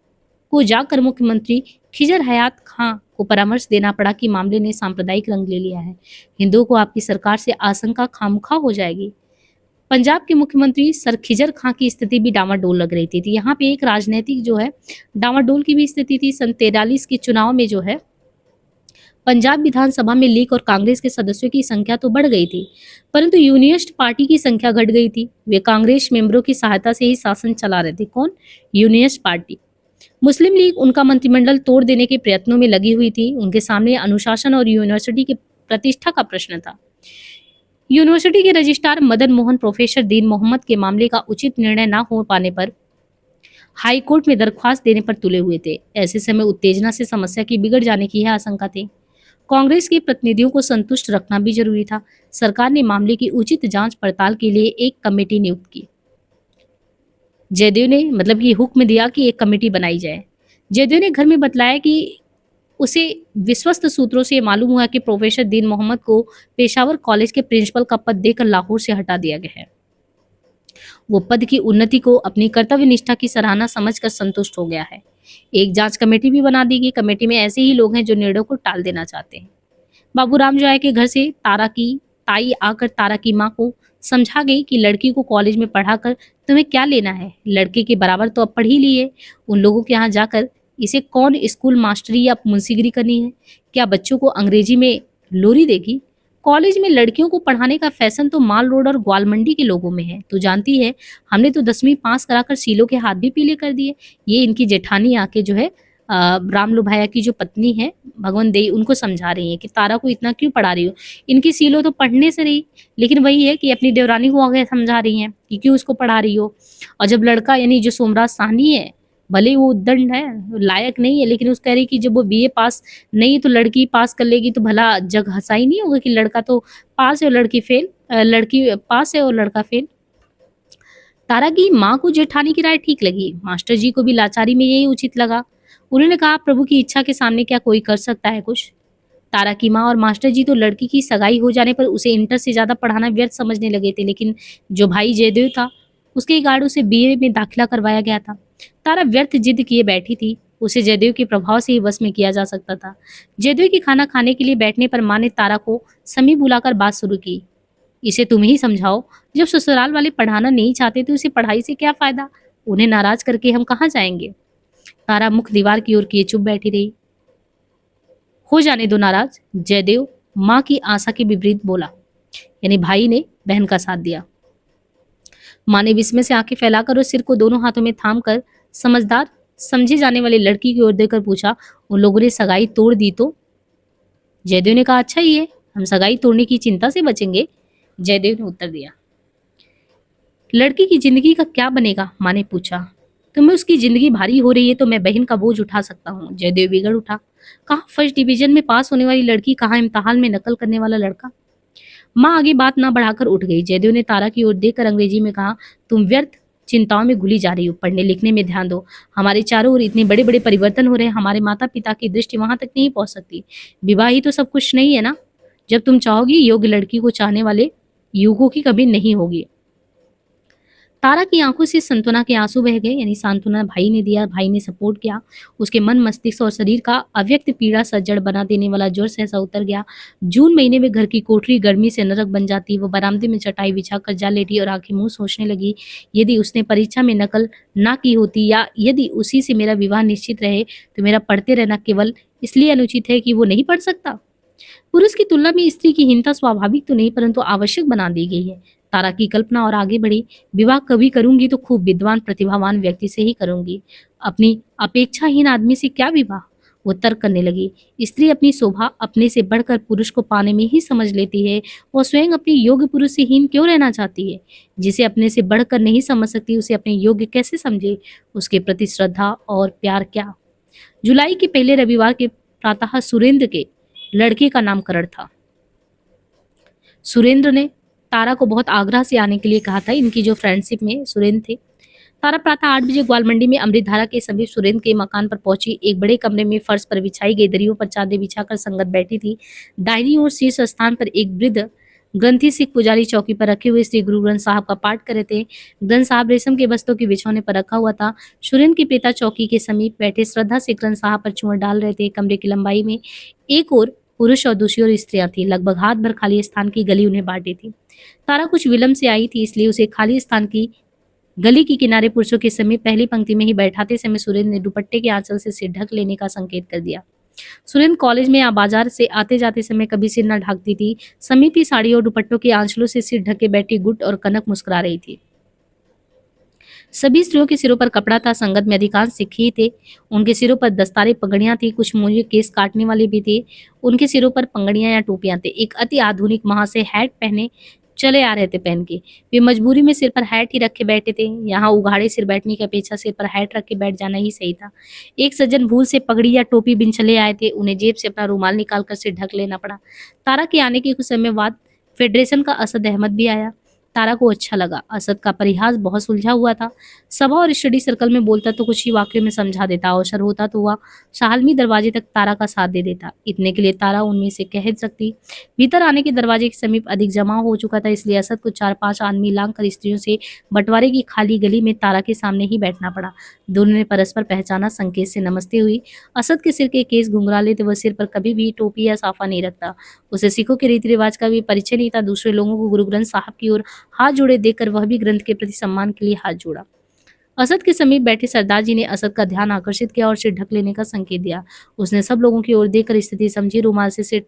को जाकर मुख्यमंत्री खिजर हयात खां को परामर्श देना पड़ा कि मामले ने सांप्रदायिक रंग ले लिया है। हिंदुओं को आपकी सरकार से आशंका खामखा हो जाएगी। पंजाब के मुख्यमंत्री सर खिजर खां की स्थिति भी डामाडोल लग रही थी। यहाँ पे एक राजनीतिक जो है डामाडोल की भी स्थिति थी। सन 43 के चुनाव में जो है पंजाब विधानसभा में लीग और कांग्रेस के सदस्यों की संख्या तो बढ़ गई थी, परंतु यूनियनिस्ट पार्टी की संख्या घट गई थी। वे कांग्रेस मेंबरों की सहायता से ही शासन चला रहे थे। कौन? Unionist party. मुस्लिम लीग उनका मंत्रिमंडल तोड़ देने के प्रयत्नों में लगी हुई थी। उनके सामने अनुशासन और यूनिवर्सिटी की प्रतिष्ठा का प्रश्न था। यूनिवर्सिटी के रजिस्ट्रार मदन मोहन प्रोफेसर दीन मोहम्मद के मामले का उचित निर्णय न हो पाने पर हाई कोर्ट में दरख्वास्त देने पर तुले हुए थे। ऐसे समय उत्तेजना से समस्या की बिगड़ जाने की यह आशंका थी। कांग्रेस के प्रतिनिधियों को संतुष्ट रखना भी जरूरी था। सरकार ने मामले की उचित जांच पड़ताल के लिए एक कमेटी नियुक्त की। जयदेव ने मतलब कि हुक्म दिया कि एक कमेटी बनाई जाए। जयदेव ने घर में बतलाया कि उसे विश्वस्त सूत्रों से मालूम हुआ कि प्रोफेसर दीन मोहम्मद को पेशावर कॉलेज के प्रिंसिपल का पद देकर लाहौर से हटा दिया गया है। वो पद की उन्नति को अपनी कर्तव्य निष्ठा की सराहना समझकर संतुष्ट हो गया है। एक जांच कमेटी भी बना दी गई। कमेटी में ऐसे ही लोग हैं जो निर्णय को टाल देना चाहते हैं। बाबूराम जोया के घर से तारा की ताई आकर तारा की माँ को समझा गई कि लड़की को कॉलेज में पढ़ाकर तुम्हें क्या लेना है। लड़के के बराबर तो अब पढ़ ही ली है। उन लोगों के यहाँ जाकर इसे कौन स्कूल मास्टरी या मुंशीगिरी करनी है। क्या बच्चों को अंग्रेजी में लोरी देगी। कॉलेज में लड़कियों को पढ़ाने का फैशन तो माल रोड और ग्वालमंडी के लोगों में है। तू जानती है हमने तो 10वीं पास कराकर सीलों के हाथ भी पीले कर दिए। ये इनकी जेठानी आके जो है रामलू भाया की जो पत्नी है भगवान देई उनको समझा रही है कि तारा को इतना क्यों पढ़ा रही हो। इनकी सीलो तो पढ़ने से रही, लेकिन वही है कि अपनी देवरानी को आगे समझा रही हैं कि क्यों उसको पढ़ा रही हो। और जब लड़का यानी जो सोमराज साहनी है, भले ही वो उद्दंड है, लायक नहीं है, लेकिन उस कह रही कि जब वो बीए पास नहीं तो लड़की पास कर लेगी तो भला जग हंसा ही नहीं होगा कि लड़का तो पास है और लड़की फेल, लड़की पास है और लड़का फेल। तारा की माँ को जेठानी की राय ठीक लगी। मास्टर जी को भी लाचारी में यही उचित लगा। उन्होंने कहा प्रभु की इच्छा के सामने क्या कोई कर सकता है कुछ। तारा की माँ और मास्टर जी तो लड़की की सगाई हो जाने पर उसे इंटर से ज्यादा पढ़ाना व्यर्थ समझने लगे थे, लेकिन जो भाई जयदेव था उसके गार्ड उसे बीए में दाखिला करवाया गया था। तारा व्यर्थ जिद किए बैठी थी। उसे जयदेव के प्रभाव से ही वश में किया जा सकता था। जयदेव की खाना खाने के लिए बैठने पर माँ ने तारा को समीप बुलाकर बात शुरू की। इसे तुम ही समझाओ। जब ससुराल वाले पढ़ाना नहीं चाहते तो उसे पढ़ाई से क्या फायदा? उन्हें नाराज करके हम कहाँ जाएंगे? तारा मुख दीवार की ओर किए चुप बैठी रही। हो जाने दो नाराज, जयदेव माँ की आशा के विपरीत बोला। यानी भाई ने बहन का साथ दिया। माँ ने विस्मय से आंखें फैलाकर और सिर को दोनों हाथों में थाम कर समझदार समझे जाने वाली लड़की की ओर देखकर पूछा, उन लोगों ने सगाई तोड़ दी तो? जयदेव ने कहा, अच्छा ही है, हम सगाई तोड़ने की चिंता से बचेंगे। जयदेव ने उत्तर दिया। लड़की की जिंदगी का क्या बनेगा? माँ ने पूछा। तुम्हें उसकी जिंदगी भारी हो रही है तो मैं बहन का बोझ उठा सकता हूँ। जयदेव बिगड़ उठा। कहाँ फर्स्ट डिवीजन में पास होने वाली लड़की, कहाँ इम्तिहान में नकल करने वाला लड़का। माँ आगे बात ना बढ़ाकर उठ गई। जयदेव ने तारा की ओर देखकर अंग्रेजी में कहा, तुम व्यर्थ चिंताओं में घुली जा रही हो, पढ़ने लिखने में ध्यान दो। हमारे चारों ओर इतने बड़े बड़े परिवर्तन हो रहे हैं, हमारे माता पिता की दृष्टि वहां तक नहीं पहुंच सकती। विवाह ही तो सब कुछ नहीं है ना। जब तुम चाहोगी, योग्य लड़की को चाहने वाले युगों की कभी नहीं होगी। तारा की आंखों से सांत्वना के आंसू बह गए। यानी सांत्वना भाई ने दिया, भाई ने सपोर्ट किया। उसके मन, मस्तिष्क और शरीर का अव्यक्त पीड़ा सज्जड़ बना देने वाला ज्वर सहसा उतर गया। जून महीने में घर की कोठरी गर्मी से नरक बन जाती। वो बरामदे में चटाई बिछाकर जा लेटी और आंखें मुंह सोचने लगी। यदि उसने परीक्षा में नकल ना की होती, या यदि उसी से मेरा विवाह निश्चित रहे, तो मेरा पढ़ते रहना केवल इसलिए अनुचित है कि वो नहीं पढ़ सकता। पुरुष की तुलना में स्त्री की हीनता स्वाभाविक तो नहीं, परंतु आवश्यक बना दी गई है। तारा की कल्पना और आगे बढ़ी। विवाह कभी करूंगी तो खूब विद्वान प्रतिभावान व्यक्ति से ही करूंगी। अपनी अपेक्षाहीन आदमी से क्या विवाह? वो तर्क करने लगी। स्त्री अपनी शोभा अपने से बढ़कर पुरुष को पाने में ही समझ लेती है। वो स्वयं अपने योग्य पुरुष से हीन क्यों रहना चाहती है? जिसे अपने से बढ़कर नहीं समझ सकती, उसे अपने योग्य कैसे समझे? उसके प्रति श्रद्धा और प्यार क्या? जुलाई के पहले रविवार के प्रातः सुरेंद्र के लड़के का नामकरण था। सुरेंद्र ने तारा को बहुत आग्रह से आने के लिए कहा था। इनकी जो फ्रेंडशिप में सुरेंद्र थे। तारा प्रातः 8 बजे ग्वालमंडी में अमृतधारा के समीप सुरेंद्र के मकान पर पहुंची। एक बड़े कमरे में फर्श पर बिछाई गई दरियों पर चादरें बिछाकर संगत बैठी थी। दाहिनी ओर शीर्ष स्थान पर एक वृद्ध ग्रंथी सिख पुजारी चौकी पर रखे हुए श्री गुरु ग्रंथ साहब का पाठ कर रहे थे। ग्रंथ साहब रेशम के बस्तों के बिछौने पर रखा हुआ था। सुरेंद्र के पिता चौकी के समीप बैठे श्रद्धा से ग्रंथ साहब पर चुअर डाल रहे थे। कमरे की लंबाई में एक और पुरुष और दूसरी ओर स्त्रियां थी। लगभग हाथ भर खाली स्थान की गली उन्हें बांटी थी। तारा कुछ विलंब से आई थी, इसलिए उसे खाली स्थान की गली के किनारे पुरुषों के समीप पहली पंक्ति में ही बैठाते समय सुरेंद्र ने दुपट्टे के आंचल से सिर ढक लेने का संकेत कर दिया। सुरेंद्र कॉलेज में या बाजार से आते जाते समय कभी सिर न ढकती थी। समीप ही साड़ी और दुपट्टों के आंचलों से सिर ढके बैठी गुट और कनक मुस्कुरा रही थी। सभी स्त्रियों के सिरों पर कपड़ा था। संगत में अधिकांश सिख ही थे। उनके सिरों पर दस्तारें पगड़ियां थी। कुछ मुझे केस काटने वाले भी थे। उनके सिरों पर पंगड़ियां या टोपियां थे। एक अति आधुनिक वहां से हैट पहने चले आ रहे थे पहन के। वे मजबूरी में सिर पर हैट ही रखे बैठे थे। यहाँ उघाड़े सिर बैठने की अपेक्षा सिर पर हैट रख के बैठ जाना ही सही था। एक सज्जन भूल से पगड़ी या टोपी बिन चले आए थे। उन्हें जेब से अपना रुमाल निकालकर सिर ढक लेना पड़ा। तारा के आने के कुछ समय बाद फेडरेशन का असद अहमद भी आया। तारा को अच्छा लगा। असद का परिहास बहुत सुलझा हुआ था। सभा और स्टडी सर्कल में बोलता तो कुछ ही वाक्यों में समझा देता। अवसर होता तो वह शालमी दरवाजे तक तारा का साथ दे देता। इतने के लिए तारा उनमें से कह सकती। भीतर आने के दरवाजे के समीप अधिक जमाव हो चुका था, इसलिए असद को 4-5 आदमी लांग कर स्त्रियों से बंटवारे की खाली गली में तारा के सामने ही बैठना पड़ा। दोनों ने परस्पर पहचाना। संकेत से नमस्ते हुई। असद के सिर के केस घुंघराले थे। वह सिर पर कभी भी टोपी या साफा नहीं रखता। उसे सिखों के रीति रिवाज का भी परिचय नहीं था। दूसरे लोगों को गुरु ग्रंथ साहब की ओर हाथ जोड़े देखकर वह भी ग्रंथ के प्रति सम्मान के लिए हाथ जोड़ा। असद के समीप बैठे सरदार जी ने असद का ध्यान आकर्षित किया और सिर ढक लेने का संकेत दिया। उसने सब लोगों की ओर देखकर स्थिति समझी। रुमाल से सिर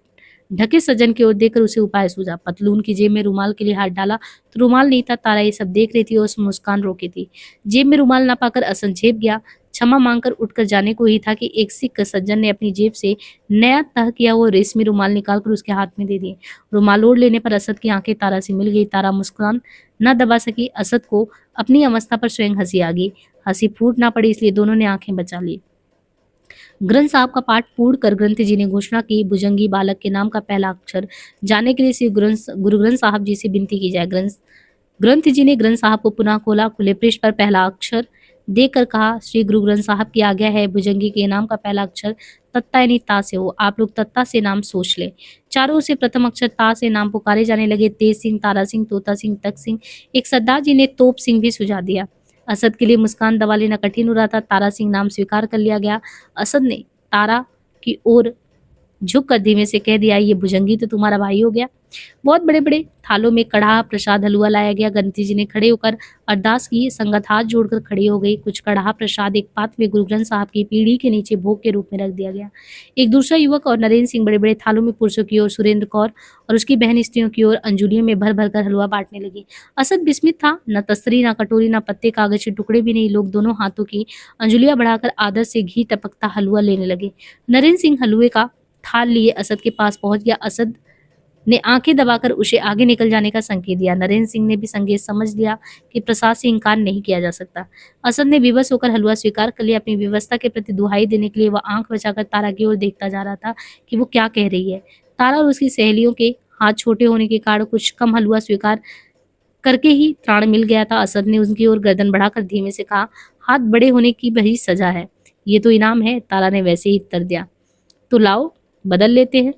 ढके सज्जन की ओर देखकर उसे उपाय सूझा। पतलून की जेब में रुमाल के लिए हाथ डाला तो रुमाल नहीं था। तारा ये सब देख रही थी और मुस्कान रोकी थी। जेब में रुमाल ना पाकर असद झेप गया। क्षमा मांगकर उठकर जाने को ही था कि एक सिख सज्जन ने अपनी जेब से नया तह किया वो रेशमी रुमाल निकालकर उसके हाथ में दे दिए। रुमाल ओढ़ लेने पर असद की आंखें तारा से मिल गई। तारा मुस्कान न दबा सकी। असद को अपनी अवस्था पर स्वयं हंसी आ गई। हंसी फूट ना पड़ी, इसलिए दोनों ने आंखें बचा ली। ग्रंथ साहब का पाठ पूर्ण कर ग्रंथ जी ने घोषणा की, भुजंगी बालक के नाम का पहला अक्षर जानने के लिए श्री गुरु ग्रंथ साहब जी से विनती की जाए। ग्रंथ जी ने ग्रंथ साहब को पुनः खोला। खुले पृष्ठ पर पहला अक्षर देकर कहा, श्री गुरु ग्रंथ साहब की आज्ञा है, भुजंगी के नाम का पहला अक्षर तत्ता यानी ता से हो। आप लोग तत्ता से नाम सोच ले। चारों ओर से प्रथम अक्षर ता से नाम पुकारे जाने लगे। तेज सिंह, तारा सिंह, तोता सिंह, तक सिंह। एक सरदार जी ने तोप सिंह भी सुझा दिया। असद के लिए मुस्कान दबा लेना कठिन हो रहा था। तारा सिंह नाम स्वीकार कर लिया गया। असद ने तारा की ओर झुक कर धीमे से कह दिया, ये भुजंगी तो तुम्हारा भाई हो गया। बहुत बड़े बड़े थालों में कढ़ा प्रसाद हलवा लाया गया। गंती जी ने खड़े होकर अरदास की। संगत हाथ जोड़कर खड़ी हो गई। कुछ कढ़ा प्रसाद एक पात्र में गुरु ग्रंथ साहब की पीढ़ी के नीचे भोग के रूप में रख दिया गया। एक दूसरा युवक और नरेंद्र सिंह बड़े बड़े थालों में पुरुषों की ओर, सुरेंद्र कौर और उसकी बहन स्त्रियों की ओर अंजुलियों में भर भर कर हलवा बांटने लगी। असद विस्मित था। न तस्तरी, न कटोरी, न पत्ते, कागज के टुकड़े भी नहीं। लोग दोनों हाथों की अंजुलियां बढ़ाकर आदर से घी टपकता हलवा लेने लगे। नरेंद्र सिंह हलवे का थाल लिए असद के पास पहुंच गया। असद ने आंखें दबाकर उसे आगे निकल जाने का संकेत दिया। नरेंद्र सिंह ने भी संकेत समझ लिया कि प्रसाद से इनकार नहीं किया जा सकता। असद ने विवश होकर हलवा स्वीकार कर लिया। अपनी व्यवस्था के प्रति दुहाई देने के लिए वह आंख बचाकर तारा की ओर देखता जा रहा था कि वो क्या कह रही है। तारा और उसकी सहेलियों के हाथ छोटे होने के कारण कुछ कम हलवा स्वीकार करके ही त्राण मिल गया था। असद ने उनकी ओर गर्दन बढ़ाकर धीमे से कहा, हाथ बड़े होने की वही सजा है, ये तो इनाम है। तारा ने वैसे ही उत्तर दिया, तो लाओ बदल लेते हैं।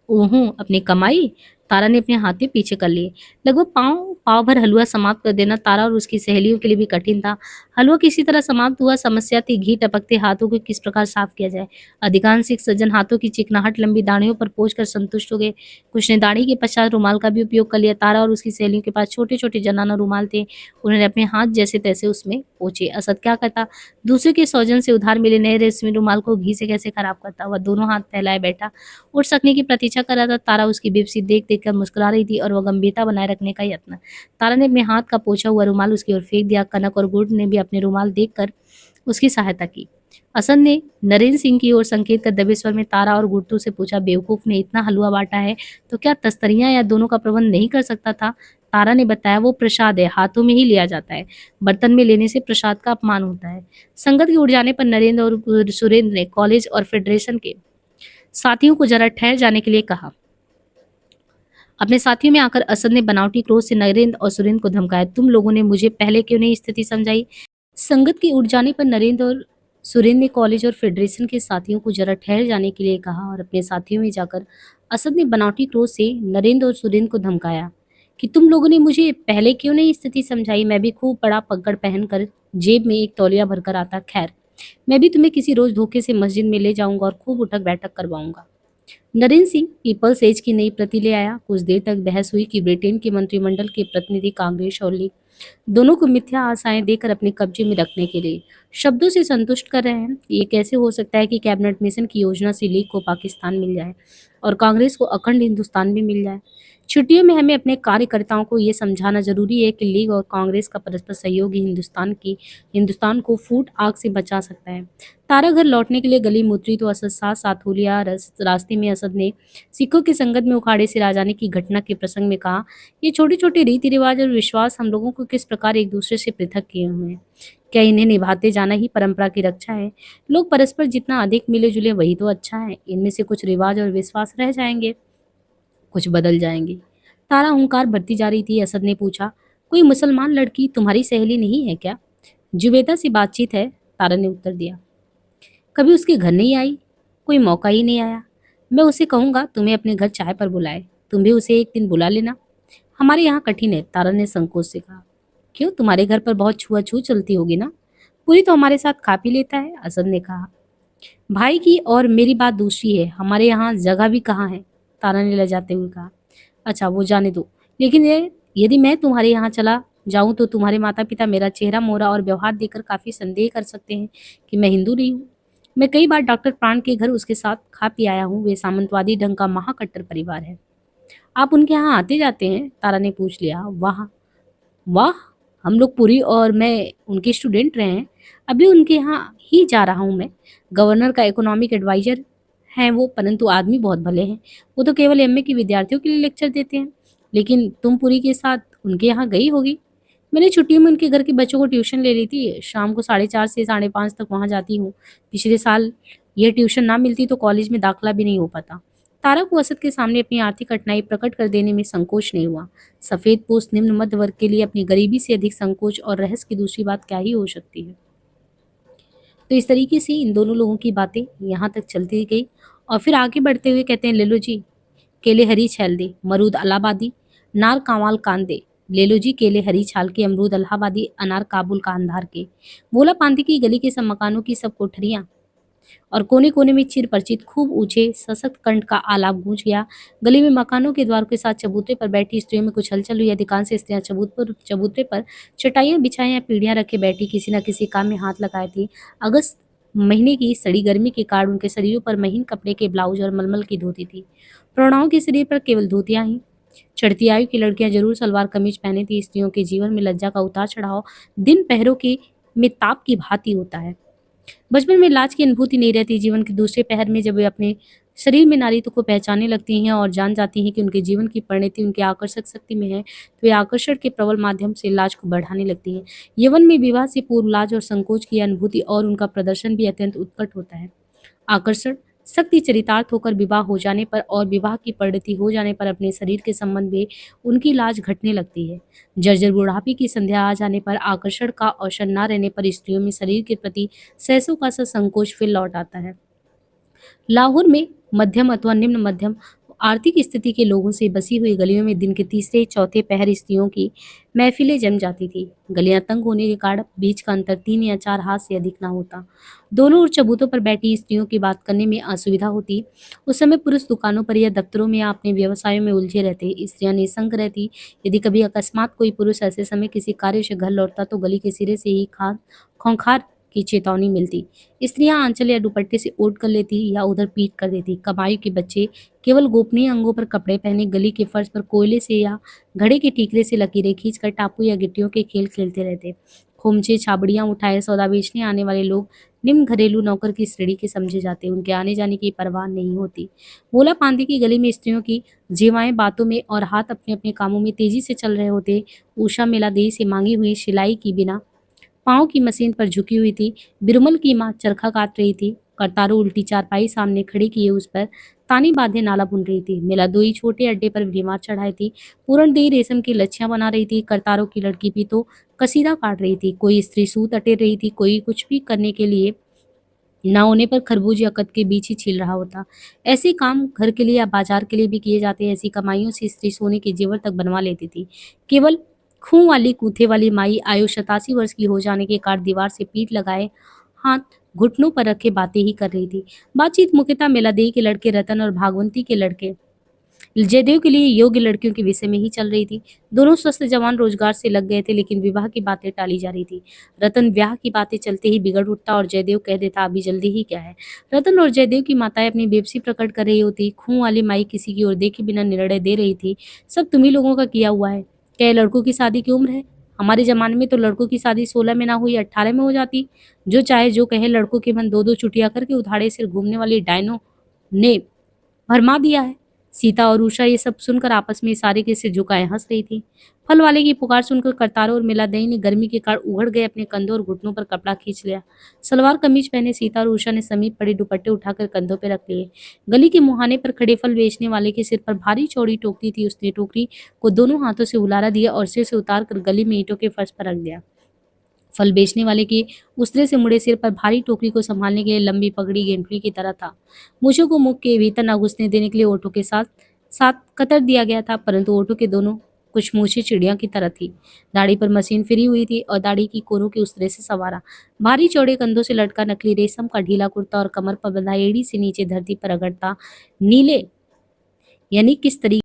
ओहो, अपनी कमाई? तारा ने अपने हाथ में पीछे कर लिए। लगभग पाव पाव भर हलवा समाप्त कर देना तारा और उसकी सहेलियों के लिए भी कठिन था। हलवा किसी तरह समाप्त हुआ। समस्या थी घी टपकते हाथों को किस प्रकार साफ किया जाए। अधिकांश सिख सज्जन हाथों की चिकनाहट लंबी दाढ़ियों पर पोंछ कर संतुष्ट हो गए। कुछ ने दाढ़ी के पश्चात रुमाल का भी उपयोग कर लिया। तारा और उसकी सहेलियों के पास छोटे छोटे जनाना रुमाल थे। उन्होंने अपने हाथ जैसे तैसे उसमें पोंछे। असद क्या करता? दूसरे के सौजन से उधार मिले नए रेशमी रुमाल को घी से कैसे खराब करता। वह दोनों हाथ फैलाए बैठा उठ सकने की प्रतीक्षा कर रहा था। तारा उसकी बेबसी देख देख कर मुस्कुरा रही थी और वह गंभीरता बनाए रखने का यत्न। तारा ने अपने हाथ का पोंछा हुआ रुमाल उसकी ओर फेंक दिया। कनक और गुड ने भी अपने रुमाल देखकर उसकी सहायता की। असद ने नरेंद्र सिंह की ओर संकेत कर दबे स्वर में तारा और गुड्डू से पूछा, बेवकूफ ने इतना हलवा बांटा है तो क्या तस्तरियां या दोनों का प्रबंध नहीं कर सकता था? तारा ने बताया, वो प्रसाद है, हाथों में ही लिया जाता है, बर्तन में लेने से प्रसाद का अपमान होता है। संगत के उठ जाने पर नरेंद्र और सुरेंद्र ने कॉलेज और फेडरेशन के साथियों को जरा ठहर जाने के लिए कहा। अपने साथियों में आकर असद ने बनावटी क्रोध से नरेंद्र और सुरेंद्र को धमकाया, तुम लोगों ने मुझे पहले क्यों नहीं स्थिति समझाई? संगत के उठ जाने पर नरेंद्र और सुरेंद्र ने कॉलेज और फेडरेशन के साथियों को जरा ठहर जाने के लिए कहा और अपने साथियों में जाकर असद ने बनावटी क्रोध से नरेंद्र और सुरेंद्र को धमकाया कि तुम लोगों ने मुझे पहले क्यों नहीं स्थिति समझाई। मैं भी खूब बड़ा पगड़ पहनकर जेब में एक तौलिया भरकर आता। खैर, मैं भी तुम्हें किसी रोज धोखे से मस्जिद में ले जाऊंगा और खूब उठक बैठक करवाऊंगा। नरेंद्र सिंह पीपल्स एज की नई प्रति ले आया। कुछ देर तक बहस हुई कि ब्रिटेन के मंत्रिमंडल के प्रतिनिधि कांग्रेस और लीग दोनों को मिथ्या आशाएं देकर अपने कब्जे में रखने के लिए शब्दों से संतुष्ट कर रहे हैं। ये कैसे हो सकता है कि कैबिनेट मिशन की योजना से लीग को पाकिस्तान मिल जाए और कांग्रेस को अखंड हिंदुस्तान भी मिल जाए। छुट्टियों में हमें अपने कार्यकर्ताओं को ये समझाना जरूरी है कि लीग और कांग्रेस का परस्पर सहयोग ही हिंदुस्तान को फूट आग से बचा सकता है। तारा घर लौटने के लिए गली में उतरी तो असद साथ साथ हो लिया। रास्ते में असद ने सिखों की संगत में उखाड़े से आ जाने की घटना के प्रसंग में कहा, ये छोटे छोटे रीति रिवाज और विश्वास हम लोगों को किस प्रकार एक दूसरे से पृथक किए हुए हैं। क्या इन्हें निभाते जाना ही परंपरा की रक्षा है? लोग परस्पर जितना अधिक मिले जुले वही तो अच्छा है। इनमें से कुछ रिवाज और विश्वास रह जाएंगे, कुछ बदल जाएंगे। तारा हुंकार भरती जा रही थी। असद ने पूछा, कोई मुसलमान लड़की तुम्हारी सहेली नहीं है क्या? जुबेदा से बातचीत है, तारा ने उत्तर दिया। कभी उसके घर नहीं आई? कोई मौका ही नहीं आया। मैं उसे कहूंगा तुम्हें अपने घर चाय पर बुलाए, तुम भी उसे एक दिन बुला लेना। हमारे यहाँ कठिन है, तारा ने संकोच से कहा। क्यों, तुम्हारे घर पर बहुत छुआछूत चलती होगी ना? पूरी तो हमारे साथ खा पी लेता है, असद ने कहा। भाई की और मेरी बात दूसरी है, हमारे यहाँ जगह भी कहाँ है, तारा ने लजाते हुए कहा। अच्छा, वो जाने दो, लेकिन ये यदि मैं तुम्हारे यहाँ चला जाऊं तो तुम्हारे माता पिता मेरा चेहरा मोहरा और व्यवहार देखकर काफी संदेह कर सकते हैं कि मैं हिंदू नहीं हूँ। मैं कई बार डॉक्टर प्राण के घर उसके साथ खा पी आया हूँ। वे सामंतवादी ढंग का महाकट्टर परिवार है। आप उनके यहाँ आते जाते हैं? तारा ने पूछ लिया। वाह वाह, हम लोग पुरी और मैं उनके स्टूडेंट रहे हैं। अभी उनके यहाँ ही जा रहा हूँ मैं। गवर्नर का इकोनॉमिक एडवाइजर हैं वो, परंतु आदमी बहुत भले हैं। वो तो केवल एमए के विद्यार्थियों के लिए लेक्चर देते हैं। लेकिन तुम पुरी के साथ उनके यहाँ गई होगी। मैंने छुट्टियों में उनके घर के बच्चों को ट्यूशन ले ली थी। शाम को 4:30 से 5:30 तक वहाँ जाती हूँ। पिछले साल यह ट्यूशन ना मिलती तो कॉलेज में दाखिला भी नहीं हो पाता। तारा को असद के सामने अपनी आर्थिक कठिनाई प्रकट कर देने में संकोच नहीं हुआ। सफेद पोस्ट निम्न मध्य वर्ग के लिए अपनी गरीबी से अधिक संकोच और रहस्य की दूसरी बात क्या ही हो सकती है। तो इस तरीके से इन दोनों लोगों की बातें यहाँ तक चलती गई और फिर आगे बढ़ते हुए कहते हैं, ले लो जी, केले हरी छैल दे, मरूद अलाहाबादी, नार कांवाल कान दे, लेलोजी केले, हरी छाल के अमरूद, इलाहाबादी अनार, काबुल का अंधार के। भोला पांति की गली के सब मकानों की सब कोठरियां और कोने-कोने में चिर परिचित खूब ऊंचे सशक्त कंठ का आलाप गूंज गया। गली में मकानों के द्वार के साथ चबूतरे पर बैठी स्त्रियों में कुछ हलचल हुई। अधिकांश स्त्रियां चबूतरे पर चटाइयां बिछाई या पीढ़ियां रखे बैठी किसी न किसी काम में हाथ लगाए थी। अगस्त महीने की सड़ी गर्मी के कारण उनके शरीरों पर महीन कपड़े के ब्लाउज और मलमल की धोती थी। प्रौढ़ाओं के शरीर पर केवल धोतियां ही। चढ़ती आयु की लड़कियां जरूर सलवार कमीज पहने थी। स्त्रियों के जीवन में लज्जा का उतार चढ़ाव दिन पहरों के में ताप की भांति होता है। बचपन में लाज की अनुभूति नहीं रहती। जीवन के दूसरे पहर में जब वे अपने शरीर में नारित्व को पहचानने लगती हैं और जान जाती हैं कि उनके जीवन की परिणति उनके आकर्षक शक्ति में है, तो वे आकर्षण के प्रबल माध्यम से लाज को बढ़ाने लगती हैं। यौवन में विवाह से पूर्व लाज और संकोच की अनुभूति और उनका प्रदर्शन भी अत्यंत उत्कट होता है। आकर्षण शक्ति चरितार्थ होकर विवाह हो जाने पर और विवाह की परिणति हो जाने पर अपने शरीर के संबंध में उनकी लाज घटने लगती है। जर्जर बुढ़ापे की संध्या आ जाने पर आकर्षण का अवसर न रहने पर स्त्रियों में शरीर के प्रति सहसों का सा संकोच फिर लौट आता है। लाहौर में मध्यम अथवा निम्न मध्यम आर्थिक स्थिति के लोगों से बसी हुई गलियों में दिन के तीसरे चौथे पहर स्त्रियों की महफिलें जम जाती थी। गलियां तंग होने के कारण बीच का अंतर 3 या 4 हाथ से अधिक न होता। दोनों ओर चबूतों पर बैठी स्त्रियों की बात करने में असुविधा होती। उस समय पुरुष दुकानों पर या दफ्तरों में या अपने व्यवसायों में उलझे रहते। स्त्रियां निसंग रहती। यदि कभी अकस्मात कोई पुरुष ऐसे समय किसी कार्य से घर लौटता तो गली के सिरे से ही खोंखार की चेतावनी मिलती। स्त्रियां आंचल या दुपट्टे से ओढ़ कर लेती या उधर पीट कर देती। कमाई के बच्चे केवल गोपनीय अंगों पर कपड़े पहने गली के फर्श पर कोयले से या घड़े के टीकरे से लकीरें खींचकर टापू या गिट्टियों के खेल खेलते रहते। खोमचे छाबड़ियां उठाए सौदा बेचने आने वाले लोग निम्न घरेलू नौकर की श्रेणी के समझे जाते। उनके आने जाने की परवाह नहीं होती। भोला पांति की गली में स्त्रियों की जीवाएं बातों में और हाथ अपने अपने कामों में तेजी से चल रहे होते। उषा मेलादेई से मांगी हुई सिलाई की बिना पाँव की मशीन पर झुकी हुई थी। बिरमल की माँ चरखा काट रही थी। करतारो उल्टी चारपाई सामने खड़ी किए उस पर तानी बांधे नाला बुन रही थी। मेलादोई छोटे अड्डे पर दीवार चढ़ाई थी। पूरण देई रेशम की लच्छियां बना रही थी। करतारों की लड़की भी तो कसीदा काट रही थी। कोई स्त्री सूत अटेर रही थी। कोई कुछ भी करने के लिए ना होने पर खरबूज या कद के बीच ही छील रहा होता। ऐसे काम घर के लिए या बाजार के लिए भी किए जाते हैं। ऐसी कमाइयों से स्त्री सोने के जेवर तक बनवा लेती थी। केवल खूं वाली कूथे वाली माई आयु 87 वर्ष की हो जाने के कारण दीवार से पीठ लगाए हाथ घुटनों पर रखे बातें ही कर रही थी। बातचीत मुख्यतः मेलादेई के लड़के रतन और भागवंती के लड़के जयदेव के लिए योग्य लड़कियों के विषय में ही चल रही थी। दोनों स्वस्थ जवान रोजगार से लग गए थे, लेकिन विवाह की बातें टाली जा रही थी। रतन ब्याह की बातें चलते ही बिगड़ उठता और जयदेव कह देता अभी जल्दी ही क्या है। रतन और जयदेव की माताएं अपनी बेबसी प्रकट कर रही होती। खूं वाली माई किसी की ओर देखे बिना निर्णय दे रही थी। सब तुम्ही लोगों का किया हुआ है। क्या ये लड़कों की शादी की उम्र है? हमारे जमाने में तो लड़कों की शादी 16 में ना हुई 18 में हो जाती। जो चाहे जो कहे, लड़कों के मन दो दो चुटिया करके उधाड़े सिर घूमने वाली डायनो ने भरमा दिया है। सीता और उषा ये सब सुनकर आपस में इशारे के सिर झुकाए हंस रही थी। फल वाले की पुकार सुनकर करतारों और मिलादई ने गर्मी के कारण उघड़ गए अपने कंधों और घुटनों पर कपड़ा खींच लिया। सलवार कमीज पहने सीता और उषा ने समीप पड़े दुपट्टे उठाकर कंधों पर रख लिए। गली के मुहाने पर खड़े फल बेचने वाले के सिर पर भारी चौड़ी टोकरी थी। उसने टोकरी को दोनों हाथों से उलारा दिया और सिर से उतार कर गली में ईंटों के फर्श पर रख दिया। फल बेचने वाले के उसरे से मुड़े सिर पर भारी टोकरी को संभालने के लिए लंबी पगड़ी गेंडली की तरह था। मूछों को मुख के भीतर न घुसने देने के लिए ओठों के साथ साथ कतर दिया गया था, परंतु ओठों के दोनों कुछ मूछें चिड़िया की तरह थी। दाढ़ी पर मशीन फिरी हुई थी और दाढ़ी की कोरों के उसरे से सवारा। भारी चौड़े कंधों से लटका नकली रेशम का ढीला कुर्ता और कमर पर बंधा एड़ी से नीचे धरती पर रगड़ता नीले यानी किस तरीके